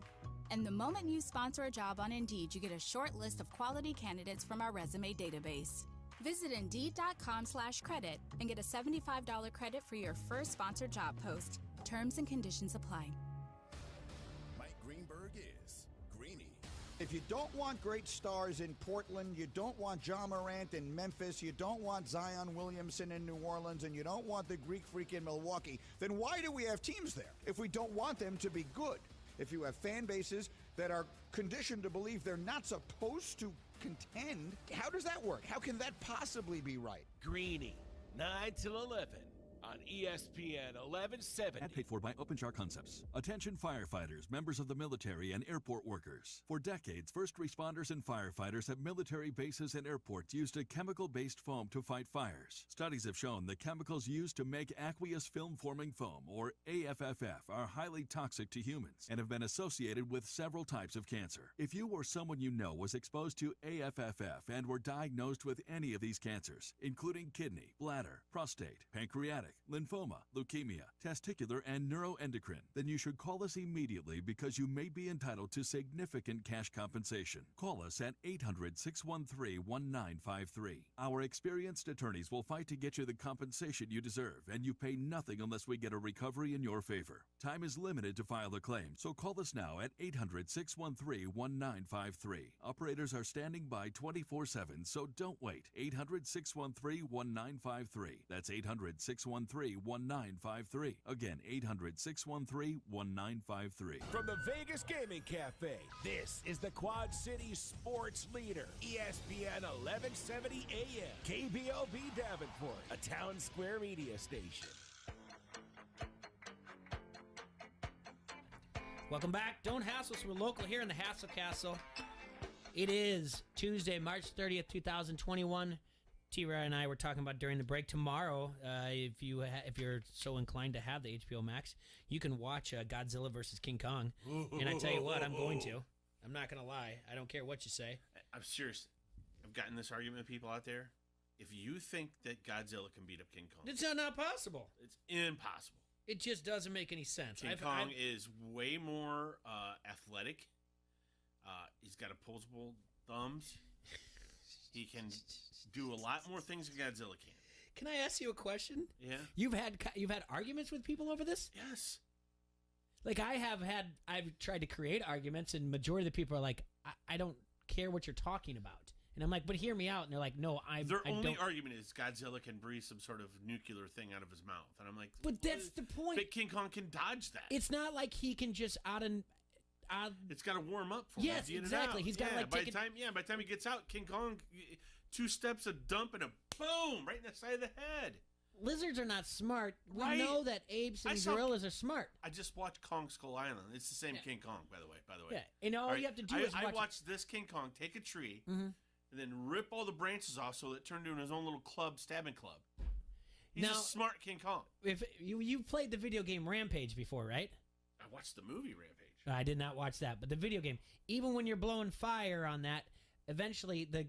And the moment you sponsor a job on Indeed, you get a short list of quality candidates from our resume database. Visit Indeed.com/credit and get a $75 credit for your first sponsored job post. Terms and conditions apply. Mike Greenberg is Greeny. If you don't want great stars in Portland, you don't want John Morant in Memphis, you don't want Zion Williamson in New Orleans, and you don't want the Greek Freak in Milwaukee, then why do we have teams there if we don't want them to be good? If you have fan bases that are conditioned to believe they're not supposed to contend, how does that work? How can that possibly be right? Greeny, 9 till 11 on ESPN 1170. And paid for by OpenJar Concepts. Attention firefighters, members of the military, and airport workers. For decades, first responders and firefighters at military bases and airports used a chemical-based foam to fight fires. Studies have shown the chemicals used to make aqueous film-forming foam, or AFFF, are highly toxic to humans and have been associated with several types of cancer. If you or someone you know was exposed to AFFF and were diagnosed with any of these cancers, including kidney, bladder, prostate, pancreatic, lymphoma, leukemia, testicular, and neuroendocrine, then you should call us immediately because you may be entitled to significant cash compensation. Call us at 800-613-1953. Our experienced attorneys will fight to get you the compensation you deserve, and you pay nothing unless we get a recovery in your favor. Time is limited to file a claim, so call us now at 800-613-1953. Operators are standing by 24/7, so don't wait. 800-613-1953. That's 800-613-1953. 800-613-1953. Again, 800-613-1953. From the Vegas Gaming Cafe, this is the Quad City Sports Leader, ESPN 1170 AM, KBLB Davenport, a Town Square media station. Welcome back. Don't hassle us. We're local here in the Hassle Castle. It is Tuesday, March 30th, 2021. T-Ray and I were talking about during the break. Tomorrow, if you're so inclined to have the HBO Max, you can watch Godzilla versus King Kong. And I tell you what, I'm going to. I'm not going to lie. I don't care what you say. I'm serious. I've gotten this argument with people out there. If you think that Godzilla can beat up King Kong, It's not possible. it's impossible. It just doesn't make any sense. King Kong is way more athletic. He's got opposable thumbs. He can do a lot more things than Godzilla can. Can I ask you a question? Yeah. You've had arguments with people over this? Yes. Like I've tried to create arguments, and majority of the people are like, I don't care what you're talking about. And I'm like, but hear me out. And they're like, no, Their only argument is Godzilla can breathe some sort of nuclear thing out of his mouth. And I'm like, but that's the point. But King Kong can dodge that. It's not like he can just It's got to warm up for him. Yes, exactly. He's got to by the time he gets out, King Kong, 2 steps, a dump, and a boom right in the side of the head. Lizards are not smart. We Right. know that apes and gorillas are smart. I just watched Kong Skull Island. It's the same King Kong, by the way. Yeah, and all you have to do is I watch watched this King Kong take a tree Mhm. and then rip all the branches off so that it turned into his own little stabbing club. He's Now- a smart King Kong. If you played the video game Rampage before, right? I watched the movie Rampage. I did not watch that, but the video game, even when you're blowing fire on that, eventually the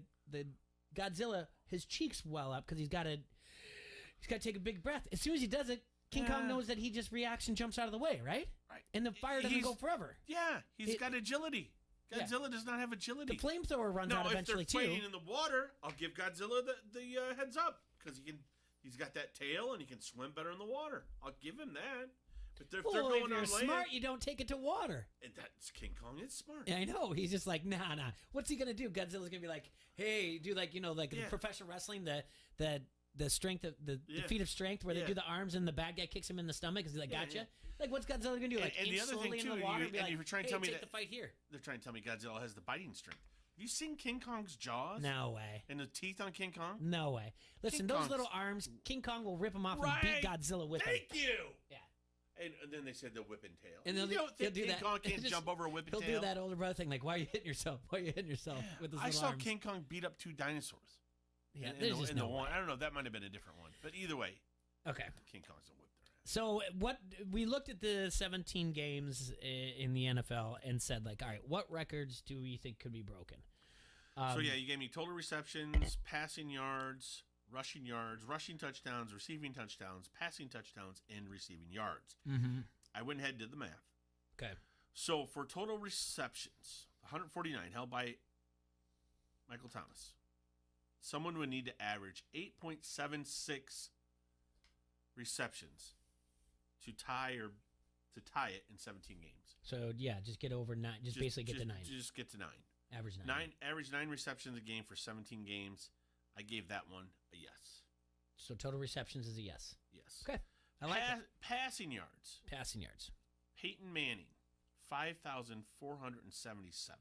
Godzilla, his cheeks well up because he's got to take a big breath. As soon as he does it, King Kong knows that he just reacts and jumps out of the way, right? Right. And the fire doesn't go forever. Yeah, he's got agility. Godzilla does not have agility. The flamethrower runs out eventually if they're too. fighting in the water, I'll give Godzilla the heads up because he's got that tail and he can swim better in the water. I'll give him that. But if they're Well, going if you're on land, smart, you don't take it to water. and that's King Kong is smart. Yeah, I know. He's just like, nah. What's he gonna do? Godzilla's gonna be like, hey, do like the professional wrestling, the strength of the feat of strength, where they do the arms and the bad guy kicks him in the stomach because he's like, gotcha. Like, what's Godzilla gonna do? Like, and aim the other slowly thing too, in the water and be and like, you're trying to hey, tell me take that the fight here. they're trying to tell me Godzilla has the biting strength. Have you seen King Kong's jaws? No way. And the teeth on King Kong? No way. Listen, King those Kong's- little arms, King Kong will rip them off Right. and beat Godzilla with them. Thank you. Yeah. And then they said the whipping tail. And you they'll don't think he'll do King that. Kong can't Just- jump over a whipping He'll tail? do that older brother thing, like, why are you hitting yourself? Why are you hitting yourself with his I little saw arms? King Kong beat up 2 dinosaurs. Yeah, in there's the, just in no the one. way. I don't know. That might have been a different one. But either way, Okay. King Kong's a whip their ass. So what we looked at the 17 games in the NFL and said, like, all right, what records do we think could be broken? So yeah, you gave me total receptions, passing yards, rushing touchdowns, receiving touchdowns, passing touchdowns, and receiving yards. Mhm. I went ahead and did the math. Okay. So for total receptions, 149 held by Michael Thomas. Someone would need to average 8.76 receptions to tie it in 17 games. So yeah, just get over 9. Just basically get to 9. Just get to 9. Average 9. Average 9 receptions a game for 17 games. I gave that one a yes. So total receptions is a yes. Yes. Okay. I like that. Passing yards. Passing yards. Peyton Manning, 5,477.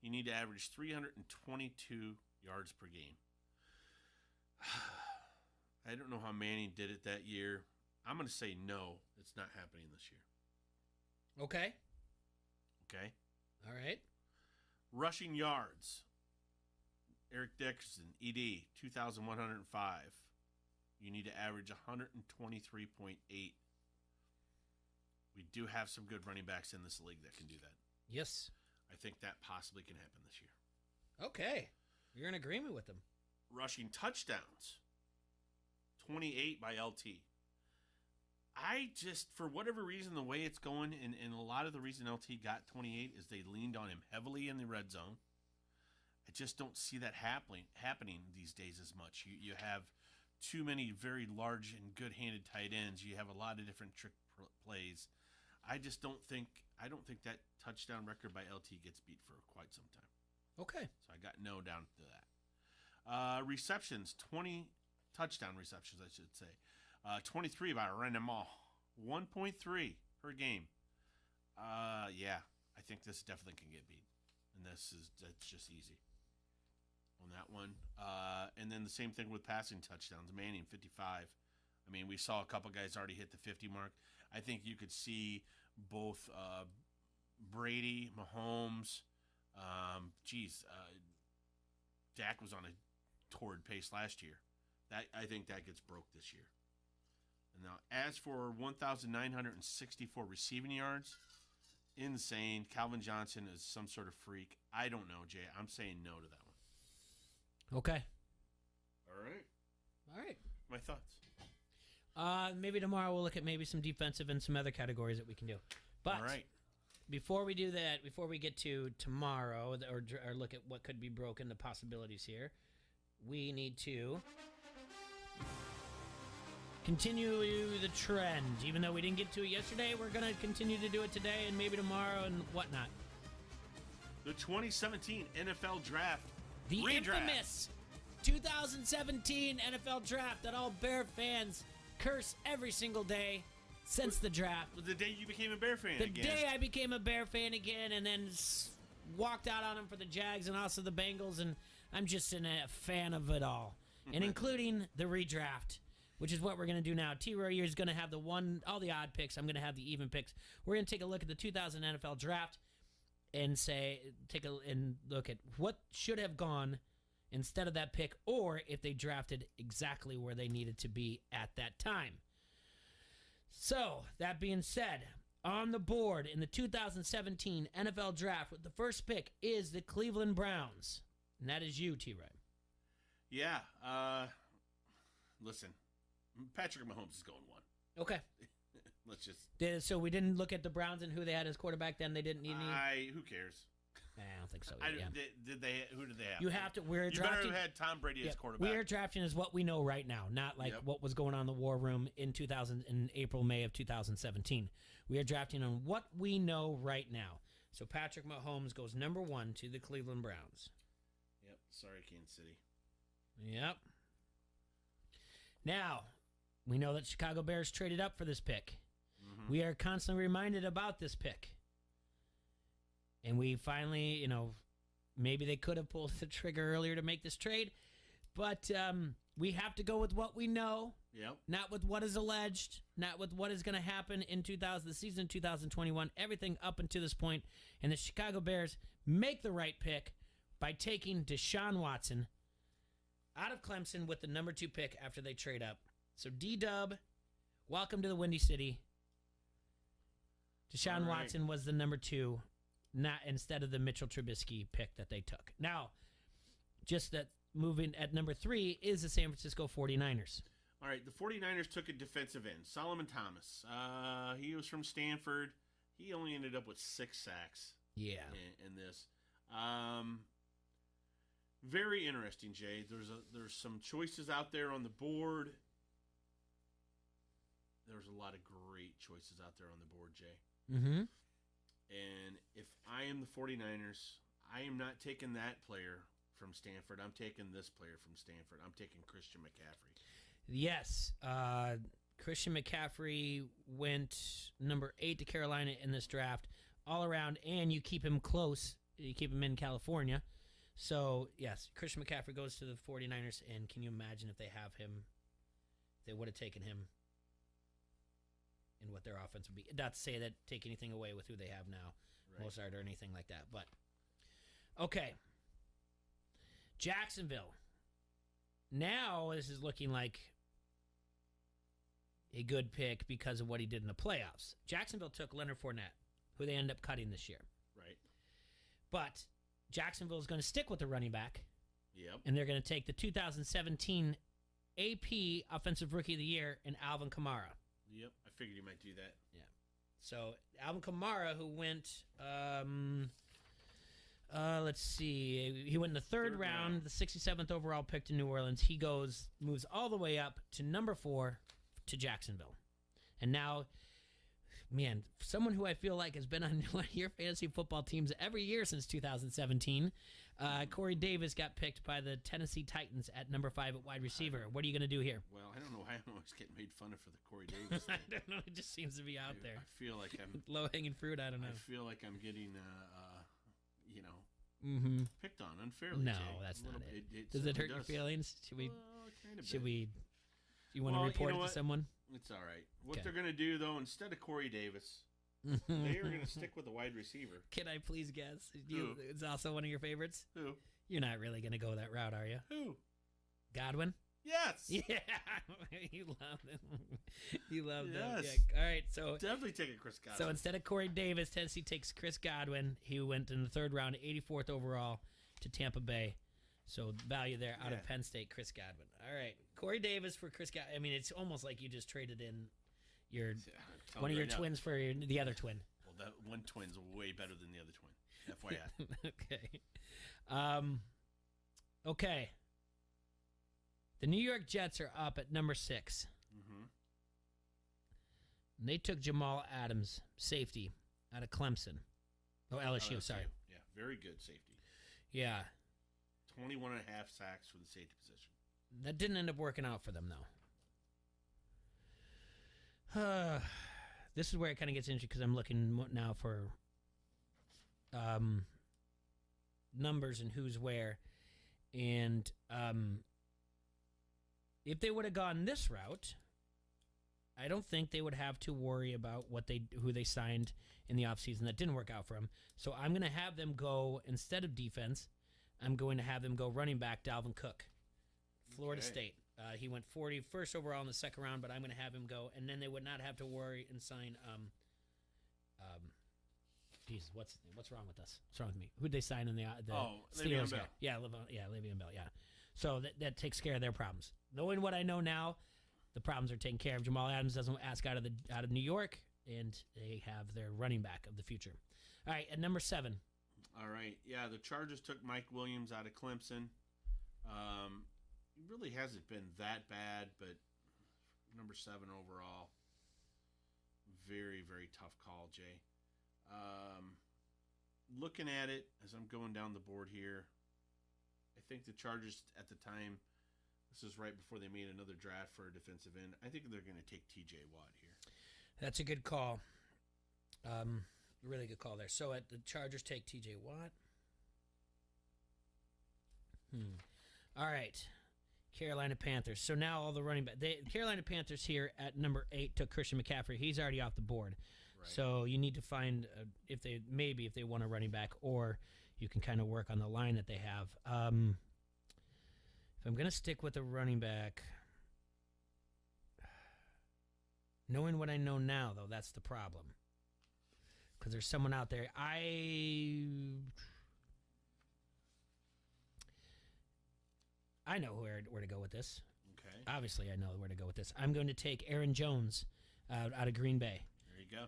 You need to average 322 yards per game. I don't know how Manning did it that year. I'm going to say no, it's not happening this year. Okay. Okay? All right. Rushing yards. Eric Dickerson, ED, 2,105. You need to average 123.8. We do have some good running backs in this league that can do that. Yes. I think that possibly can happen this year. Okay. You're in agreement with them. Rushing touchdowns, 28 by LT. I just, for whatever reason, the way it's going, and a lot of the reason LT got 28 is they leaned on him heavily in the red zone. I just don't see that happening these days as much. You have too many very large and good-handed tight ends. You have a lot of different trick plays. I don't think that touchdown record by LT gets beat for quite some time. Okay. So I got no down to that. Receptions, 20 touchdown receptions, I should say. 23 by Rendemont. 1.3 per game. Yeah, I think this definitely can get beat. And that's just easy on that one. And then the same thing with passing touchdowns. Manning, 55. I mean, we saw a couple guys already hit the 50 mark. I think you could see both Brady, Mahomes, Dak was on a torrid pace last year. I think that gets broke this year. And now, as for 1,964 receiving yards, insane. Calvin Johnson is some sort of freak. I don't know, Jay. I'm saying no to that one. Okay. All right. All right. My thoughts. Maybe tomorrow we'll look at maybe some defensive and some other categories that we can do. But all right. Before we do that, before we get to tomorrow or look at what could be broken, the possibilities here, we need to continue the trend. Even though we didn't get to it yesterday, we're going to continue to do it today and maybe tomorrow and whatnot. The 2017 NFL Draft. The redraft. Infamous 2017 NFL Draft that all Bear fans curse every single day since the draft. The day you became a Bear fan The again. day I became a Bear fan again and then walked out on them for the Jags and also the Bengals, and I'm just a fan of it all. And including the redraft, which is what we're going to do now. T-Roy is going to have all the odd picks. I'm going to have the even picks. We're going to take a look at the 2000 NFL Draft and look at what should have gone instead of that pick, or if they drafted exactly where they needed to be at that time. So, that being said, on the board in the 2017 NFL Draft, with the first pick is the Cleveland Browns. And that is you, T-Roy. Yeah. Listen, Patrick Mahomes is going one. Okay. Let's just. So we didn't look at the Browns and who they had as quarterback then? They didn't need any? Who cares? I don't think so. Who did they have? You have to. We're you drafting. better have had Tom Brady as quarterback. We are drafting is what we know right now, not like what was going on in the war room in April, May of 2017. We are drafting on what we know right now. So Patrick Mahomes goes number 1 to the Cleveland Browns. Yep. Sorry, Kansas City. Yep. Now, we know that Chicago Bears traded up for this pick. Mm-hmm. We are constantly reminded about this pick. And we finally, maybe they could have pulled the trigger earlier to make this trade, but we have to go with what we know, not with what is alleged, not with what is going to happen in the season 2021, everything up until this point. And the Chicago Bears make the right pick by taking Deshaun Watson out of Clemson with the number 2 pick after they trade up. So D-Dub, welcome to the Windy City. Deshaun Watson was the number 2. Not instead of the Mitchell Trubisky pick that they took. Now, just that moving at number 3 is the San Francisco 49ers. All right, the 49ers took a defensive end, Solomon Thomas. He was from Stanford. He only ended up with 6 sacks. Yeah. In this. Very interesting, Jay. There's some choices out there on the board. There's a lot of great choices out there on the board, Jay. Mm-hmm. And if I am the 49ers, I am not taking that player from Stanford. I'm taking this player from Stanford. I'm taking Christian McCaffrey. Yes. Christian McCaffrey went number 8 to Carolina in this draft all around, and you keep him close. You keep him in California. So, yes, Christian McCaffrey goes to the 49ers, and can you imagine if they have him, they would have taken him and what their offense would be. Not to say that take anything away with who they have now, Mozart or anything like that. But, okay. Jacksonville. Now this is looking like a good pick because of what he did in the playoffs. Jacksonville took Leonard Fournette, who they end up cutting this year. Right. But Jacksonville is going to stick with the running back. Yep. And they're going to take the 2017 AP Offensive Rookie of the Year in Alvin Kamara. Yep, I figured you might do that. Yeah. So Alvin Kamara, who went, let's see, he went in the third round, the 67th overall pick to New Orleans. He moves all the way up to number 4 to Jacksonville. And now, man, someone who I feel like has been on one of your fantasy football teams every year since 2017, Corey Davis got picked by the Tennessee Titans at number 5 at wide receiver. What are you going to do here? Well, I don't know why I'm always getting made fun of for the Corey Davis thing. I don't know. It just seems to be out there. I feel like I'm low-hanging fruit. I don't know. I feel like I'm getting, picked on unfairly. No, Jay. that's not it. It does it hurt certainly your does. feelings? Should we? Kind of Should bit. we? You want to report it to someone? It's all right. What Okay. they're going to do, though, instead of Corey Davis, they are going to stick with a wide receiver. Can I please guess? Who? It's also one of your favorites? Who? You're not really going to go that route, are you? Who? Godwin? Yes. Yeah. You love them. You love them. Yes. Yeah. All right. So Definitely taking Chris Godwin. So instead of Corey Davis, Tennessee takes Chris Godwin. He went in the third round, 84th overall to Tampa Bay. So value there out of Penn State, Chris Godwin. All right. Corey Davis for Chris Godwin. I mean, it's almost like you just traded in one of your twins for the other twin. Well, that one twin's way better than the other twin. FYI. Okay. Okay. The New York Jets are up at number 6. Mm-hmm. And they took Jamal Adams, safety, out of Clemson. Oh, LSU, sorry. Yeah, very good safety. Yeah. 21 and a half sacks for the safety position. That didn't end up working out for them, though. This is where it kind of gets interesting because I'm looking now for numbers and who's where. And if they would have gone this route, I don't think they would have to worry about who they signed in the offseason that didn't work out for them. So I'm going to have them go, instead of defense, I'm going to have them go running back Dalvin Cook, Florida State. He went 41st overall in the second round, but I'm going to have him go, and then they would not have to worry and sign. Jesus, what's wrong with us? What's wrong with me? Who'd they sign in the Le'Veon Steelers? Bell. Yeah, Le'Veon Bell. Yeah, so that takes care of their problems. Knowing what I know now, the problems are taken care of. Jamal Adams doesn't ask out of New York, and they have their running back of the future. All right, at number 7. All right. Yeah, the Chargers took Mike Williams out of Clemson. He really hasn't been that bad, but number 7 overall. Very, very tough call, Jay. Looking at it as I'm going down the board here, I think the Chargers at the time, this is right before they made another draft for a defensive end, I think they're going to take T.J. Watt here. That's a good call. Really good call there. So at the Chargers take T.J. Watt. All right. Carolina Panthers. So now all the running back. Carolina Panthers here at number 8 took Christian McCaffrey. He's already off the board. Right. So you need to find if they want a running back, or you can kind of work on the line that they have. If I'm going to stick with a running back, knowing what I know now, though, that's the problem. Because there's someone out there. I know where to go with this. Okay. Obviously, I know where to go with this. I'm going to take Aaron Jones out of Green Bay. There you go.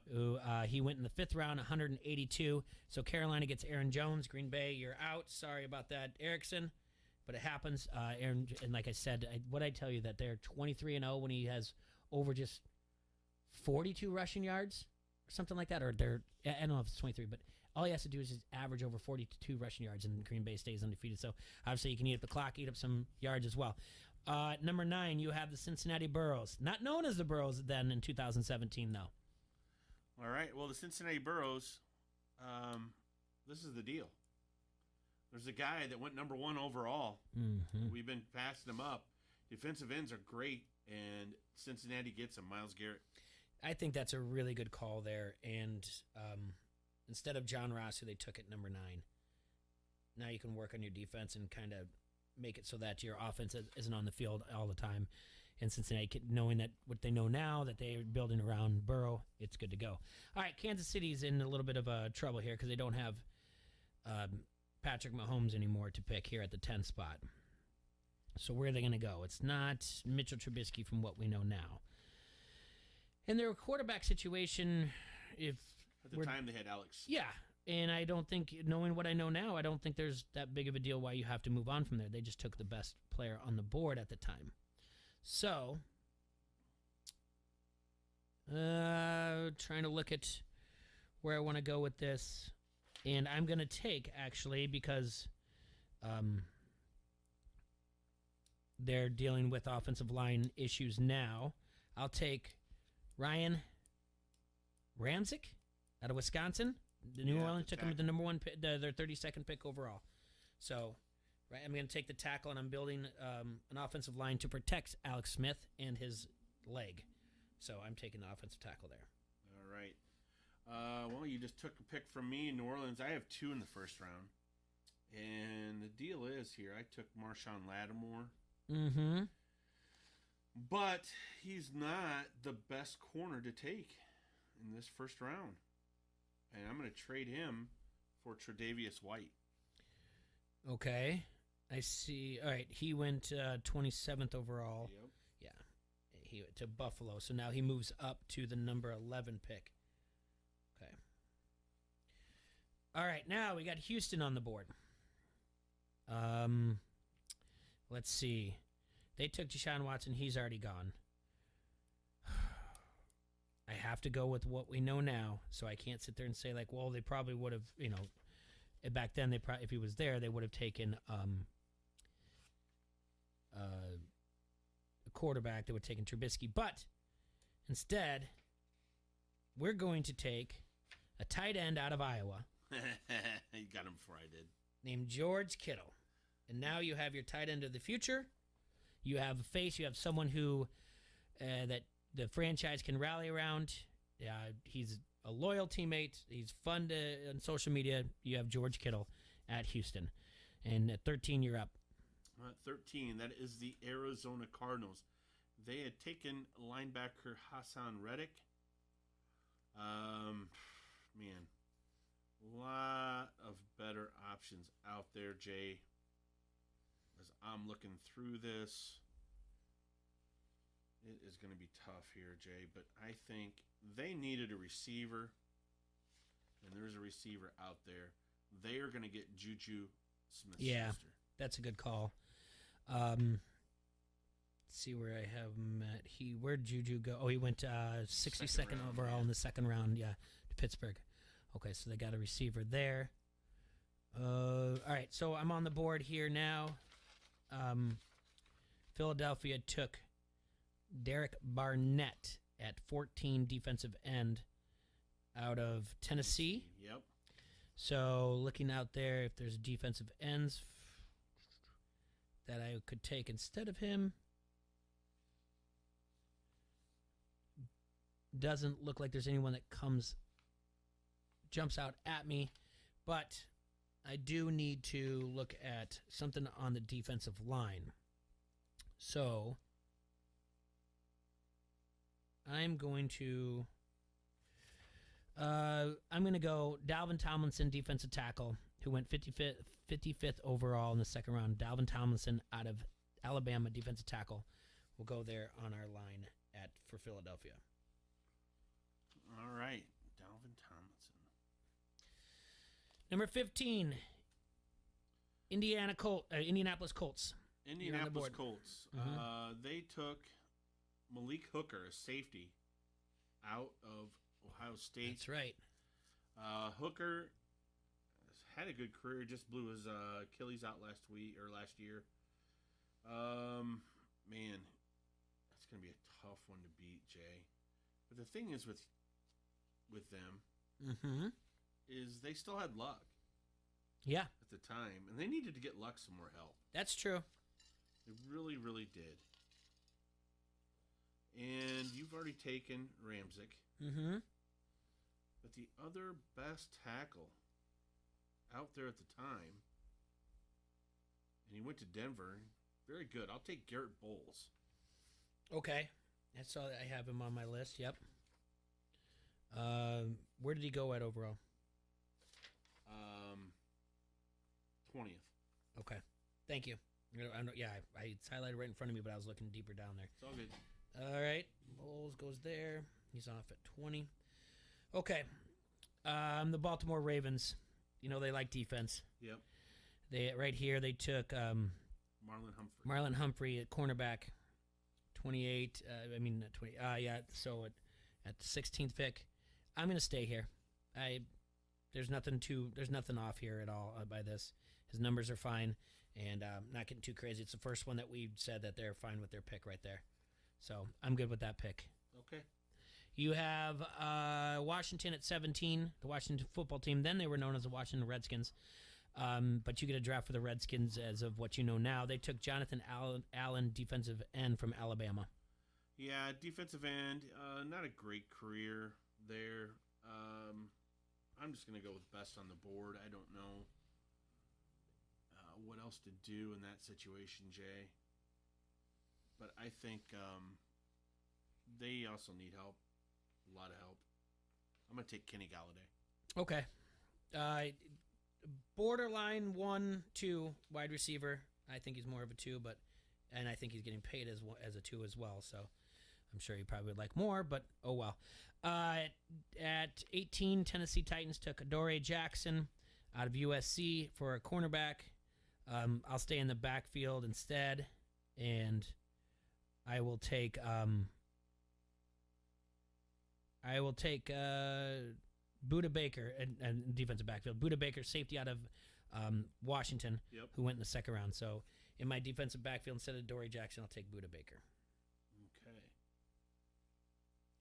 He went in the 5th round, 182. So Carolina gets Aaron Jones. Green Bay, you're out. Sorry about that, Erickson. But it happens. Aaron, and like I said, what I tell you that they're 23-0 when he has over just 42 rushing yards or something like that. Or I don't know if it's 23, but all he has to do is just average over 42 rushing yards, and Green Bay stays undefeated. So obviously you can eat up the clock, eat up some yards as well. Number 9, you have the Cincinnati Burros. Not known as the Burros then in 2017, though. All right. Well, the Cincinnati Burros, this is the deal. There's a guy that went number 1 overall. Mm-hmm. We've been passing him up. Defensive ends are great, and Cincinnati gets him, Myles Garrett. I think that's a really good call there. And instead of John Ross, who they took at number 9, now you can work on your defense and kind of make it so that your offense isn't on the field all the time. And Cincinnati, knowing that what they know now, that they're building around Burrow, it's good to go. All right, Kansas City's in a little bit of trouble here because they don't have Patrick Mahomes anymore to pick here at the 10th spot. So where are they going to go? It's not Mitchell Trubisky from what we know now. And their quarterback situation, at the time they had Alex. Yeah, and I don't think, knowing what I know now, I don't think there's that big of a deal why you have to move on from there. They just took the best player on the board at the time. So, trying to look at where I want to go with this. And I'm going to take, actually, because they're dealing with offensive line issues now. I'll take Ryan Ramczyk out of Wisconsin. The New Orleans took him with the number one, their 32nd pick overall. So, right, I'm going to take the tackle, and I'm building an offensive line to protect Alex Smith and his leg. So I'm taking the offensive tackle there. All right. Well, you just took a pick from me in New Orleans. I have 2 in the first round. And the deal is here, I took Marshawn Lattimore. Mm-hmm. But he's not the best corner to take in this first round. And I'm going to trade him for Tre'Davious White. Okay. I see. All right. He went 27th overall. Yep. Yeah. He went to Buffalo. So now he moves up to the number 11 pick. Okay. All right. Now we got Houston on the board. Let's see. They took Deshaun Watson. He's already gone. I have to go with what we know now, so I can't sit there and say, like, well, they probably would have, back then, if he was there, they would have taken a quarterback. They would have taken Trubisky. But instead, we're going to take a tight end out of Iowa. You got him before I did. Named George Kittle. And now you have your tight end of the future. You have a face. You have someone who that the franchise can rally around. He's a loyal teammate. He's fun on social media. You have George Kittle at Houston. And at 13, you're up. 13, that is the Arizona Cardinals. They had taken linebacker Hassan Reddick. Man, a lot of better options out there, Jay. As I'm looking through this, it is going to be tough here, Jay. But I think they needed a receiver, and there's a receiver out there. They are going to get Juju Smith-Schuster. Yeah, that's a good call. Let's see where I have him at. Where'd Juju go? Oh, he went 62nd overall in the second round, to Pittsburgh. Okay, so they got a receiver there. All right, so I'm on the board here now. Philadelphia took Derek Barnett at 14, defensive end out of Tennessee. Yep. So looking out there, if there's defensive ends that I could take instead of him, doesn't look like there's anyone that jumps out at me, but I do need to look at something on the defensive line. So I'm going to go Dalvin Tomlinson, defensive tackle, who went 55th overall in the second round. Dalvin Tomlinson out of Alabama, defensive tackle, will go there on our line for Philadelphia. All right, Dalvin Tomlinson. Number 15, Indianapolis Colts. Indianapolis Colts. Mm-hmm. They took Malik Hooker, a safety, out of Ohio State. That's right. Hooker had a good career. Just blew his Achilles out last year. Man, that's going to be a tough one to beat, Jay. But the thing is with them is they still had Luck. Yeah. At the time. And they needed to get Luck some more help. That's true. They really, really did. And you've already taken Ramczyk. Mm-hmm. But the other best tackle out there at the time, and he went to Denver, very good. I'll take Garrett Bowles. Okay. That's all I have him on my list. Yep. Where did he go at overall? 20th. Okay. Thank you. It's highlighted right in front of me, but I was looking deeper down there. It's all good. All right. Bowles goes there. He's off at 20. Okay. The Baltimore Ravens. They like defense. Yep. They took Marlon Humphrey at cornerback. 28. Not 20. So at the 16th pick, I'm going to stay here. There's nothing off here at all by this. His numbers are fine, And not getting too crazy. It's the first one that we said that they're fine with their pick right there. So I'm good with that pick. Okay. You have Washington at 17, the Washington football team. Then they were known as the Washington Redskins. But you get a draft for the Redskins as of what you know now. They took Jonathan Allen, defensive end from Alabama. Yeah, defensive end. Not a great career there. I'm just going to go with best on the board. I don't know what else to do in that situation, Jay. But I think they also need help. A lot of help. I'm going to take Kenny Galladay. Okay. Borderline 1-2 wide receiver. I think he's more of a 2, and I think he's getting paid as a 2 as well. So I'm sure he probably would like more, but oh well. At 18, Tennessee Titans took Adoree Jackson out of USC for a cornerback. I'll stay in the backfield instead, and I will take Budda Baker and defensive backfield. Budda Baker, safety out of Washington, who went in the second round. So in my defensive backfield, instead of Adoree Jackson, I'll take Budda Baker. Okay.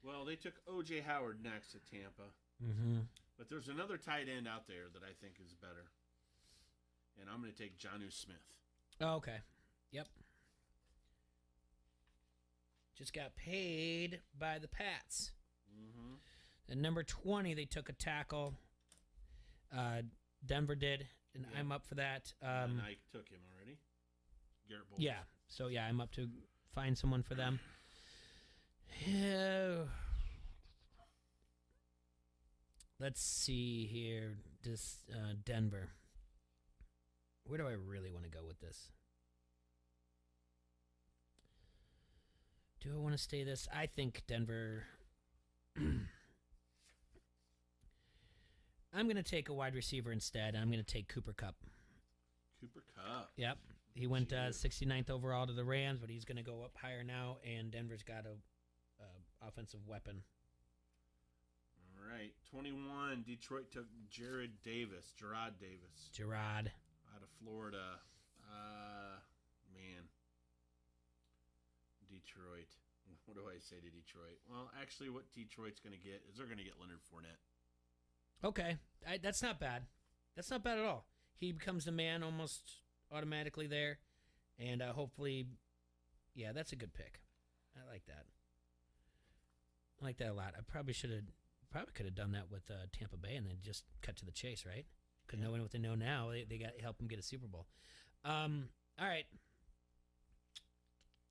Well, they took O.J. Howard next at Tampa. Mm-hmm. But there's another tight end out there that I think is better. And I'm going to take Jonnu Smith. Oh, okay. Yep. Just got paid by the Pats. Mm-hmm. At number 20, they took a tackle. Denver did, and I'm up for that. And I took him already. Garrett Bowles. Yeah. So, yeah, I'm up to find someone for them. Let's see here. This Denver. Where do I really want to go with this? Do I want to stay this? I think Denver. I'm going to take a wide receiver instead. I'm going to take Cooper Kupp. Cooper Kupp. Yep. He went 69th overall to the Rams, but he's going to go up higher now, and Denver's got a offensive weapon. All right. 21, Detroit took Gerard Davis. Gerard. Out of Florida. Man. Detroit. What do I say to Detroit? Well, actually, what Detroit's going to get is they're going to get Leonard Fournette. Okay. That's not bad. That's not bad at all. He becomes the man almost automatically there. And hopefully, yeah, that's a good pick. I like that. I like that a lot. I probably could have done that with Tampa Bay and then just cut to the chase, right? Because knowing what they know now, they got to help them get a Super Bowl. All right.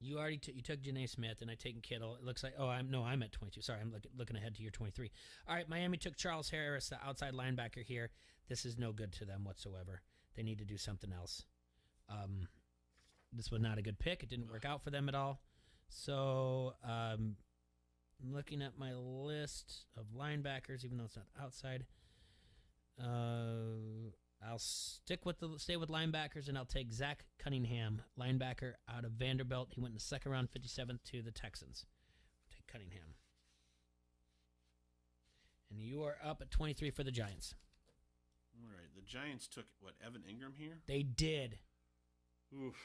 You already you took Janae Smith, and I taken Kittle. It looks like I'm at 22. Sorry, I'm looking ahead to your 23. All right, Miami took Charles Harris, the outside linebacker here. This is no good to them whatsoever. They need to do something else. This was not a good pick. It didn't work out for them at all. So I'm looking at my list of linebackers, even though it's not outside. I'll stay with linebackers, and I'll take Zach Cunningham, linebacker out of Vanderbilt. He went in the second round, 57th to the Texans. I'll take Cunningham. And you are up at 23 for the Giants. All right. The Giants took, Evan Ingram here? They did. Oof.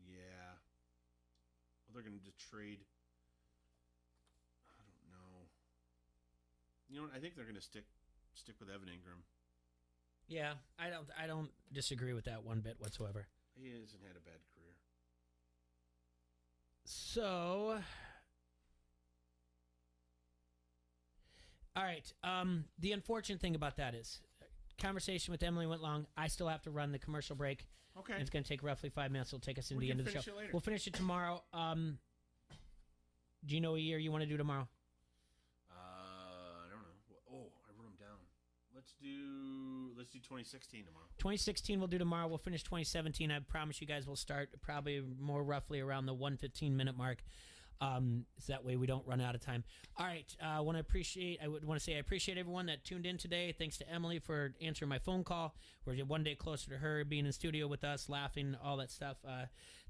Yeah. Well, they're going to just trade. I don't know. You know what? I think they're going to stick with Evan Ingram. Yeah, I don't disagree with that one bit whatsoever. He hasn't had a bad career. So, all right. The unfortunate thing about that is, conversation with Emily went long. I still have to run the commercial break. Okay. And it's going to take roughly 5 minutes. It'll take us into the end of the show. Later. We'll finish it tomorrow. Do you know a year you want to do tomorrow? I don't know. Oh, I wrote them down. Let's do 2016 tomorrow. 2016 we'll do tomorrow. We'll finish 2017. I promise you guys we'll start probably more roughly around the 115 minute mark. So that way we don't run out of time. All right. I would want to say I appreciate everyone that tuned in today. Thanks to Emily for answering my phone call. We're one day closer to her being in studio with us, laughing, all that stuff.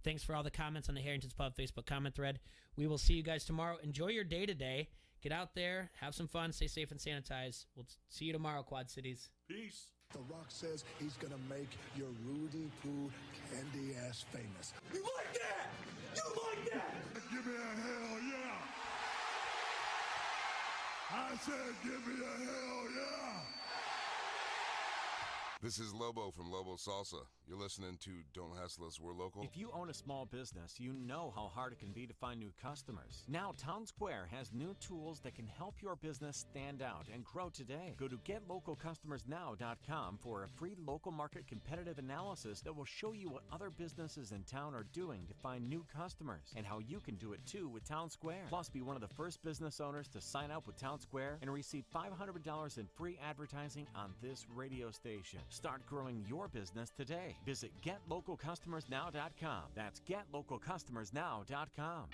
Thanks for all the comments on the Harrington's Pub Facebook comment thread. We will see you guys tomorrow. Enjoy your day today. Get out there, have some fun, stay safe and sanitize. We'll see you tomorrow, Quad Cities. Peace. The Rock says he's gonna make your Rudy Poo candy ass famous. You like that? You like that? Give me a hell yeah! I said give me a hell yeah! This is Lobo from Lobo Salsa. You're listening to Don't Hassle Us, We're Local. If you own a small business, you know how hard it can be to find new customers. Now, Town Square has new tools that can help your business stand out and grow today. Go to GetLocalCustomersNow.com for a free local market competitive analysis that will show you what other businesses in town are doing to find new customers and how you can do it too with Town Square. Plus, be one of the first business owners to sign up with Town Square and receive $500 in free advertising on this radio station. Start growing your business today. Visit GetLocalCustomersNow.com. That's GetLocalCustomersNow.com.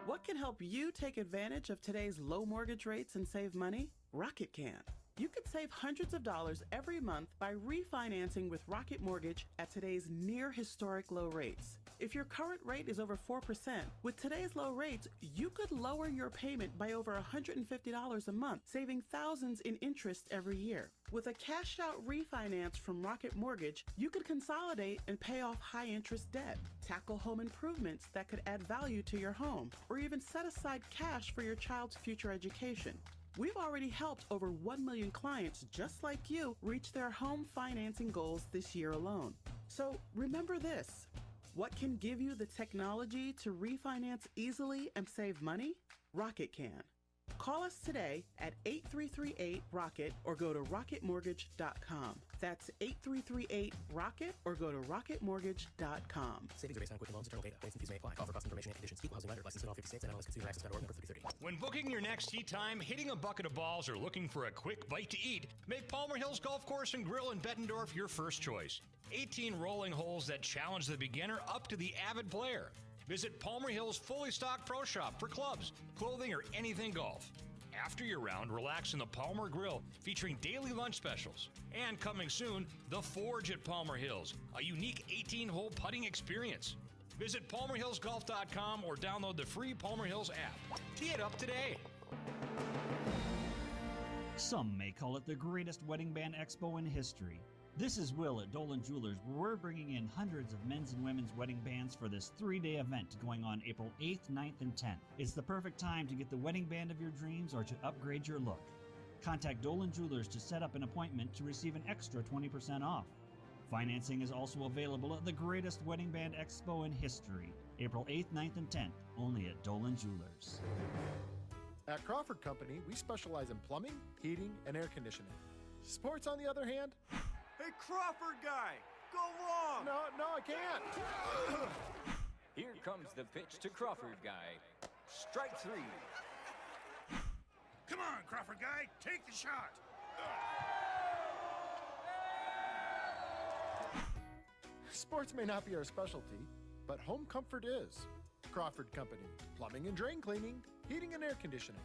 What can help you take advantage of today's low mortgage rates and save money? Rocket can. You could save hundreds of dollars every month by refinancing with Rocket Mortgage at today's near historic low rates. If your current rate is over 4%, with today's low rates, you could lower your payment by over $150 a month, saving thousands in interest every year. With a cash-out refinance from Rocket Mortgage, you could consolidate and pay off high-interest debt, tackle home improvements that could add value to your home, or even set aside cash for your child's future education. We've already helped over 1 million clients just like you reach their home financing goals this year alone. So remember this. What can give you the technology to refinance easily and save money? Rocket can. Call us today at 8338-ROCKET or go to rocketmortgage.com. That's 8338-ROCKET or go to rocketmortgage.com. Savings are based on quick loans, internal data. Points and fees may apply. Call for cost information and conditions. Equal housing lender. Licensed in all 50 states. NMLS ConsumerAccess.org. Number 3030. When booking your next tee time, hitting a bucket of balls, or looking for a quick bite to eat, make Palmer Hills Golf Course and Grill in Bettendorf your first choice. 18 rolling holes that challenge the beginner up to the avid player. Visit Palmer Hills' fully stocked pro shop for clubs, clothing, or anything golf. After your round, relax in the Palmer Grill, featuring daily lunch specials. And coming soon, The Forge at Palmer Hills, a unique 18-hole putting experience. Visit PalmerHillsGolf.com or download the free Palmer Hills app. Tee it up today. Some may call it the greatest wedding band expo in history. This is Will at Dolan Jewelers, where we're bringing in hundreds of men's and women's wedding bands for this 3-day event going on April 8th, 9th, and 10th. It's the perfect time to get the wedding band of your dreams or to upgrade your look. Contact Dolan Jewelers to set up an appointment to receive an extra 20% off. Financing is also available at the greatest wedding band expo in history, April 8th, 9th, and 10th, only at Dolan Jewelers. At Crawford Company, we specialize in plumbing, heating, and air conditioning. Sports, on the other hand... Hey, Crawford guy, go long! No, I can't. Here comes the pitch to Crawford guy. Strike three. Come on, Crawford guy, take the shot. Sports may not be our specialty, but home comfort is. Crawford Company, plumbing and drain cleaning, heating and air conditioning.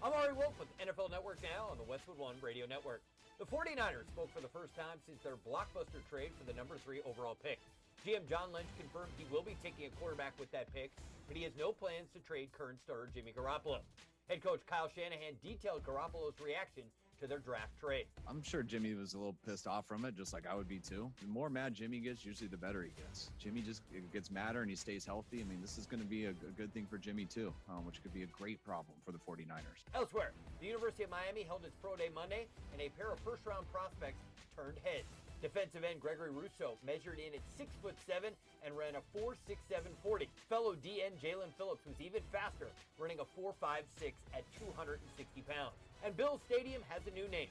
I'm Ari Wolf with NFL Network Now on the Westwood One Radio Network. The 49ers spoke for the first time since their blockbuster trade for the number 3 overall pick. GM John Lynch confirmed he will be taking a quarterback with that pick, but he has no plans to trade current starter Jimmy Garoppolo. Head coach Kyle Shanahan detailed Garoppolo's reaction to their draft trade. I'm sure Jimmy was a little pissed off from it, just like I would be too. The more mad Jimmy gets, usually the better he gets. Jimmy just gets madder and he stays healthy. I mean, this is going to be a good thing for Jimmy too, which could be a great problem for the 49ers. Elsewhere, the University of Miami held its pro day Monday, and a pair of first-round prospects turned heads. Defensive end Gregory Rousseau measured in at 6'7" and ran a 4.67 40. Fellow DN Jalen Phillips was even faster, running a 4.56 at 260 pounds. And Bills Stadium has a new name.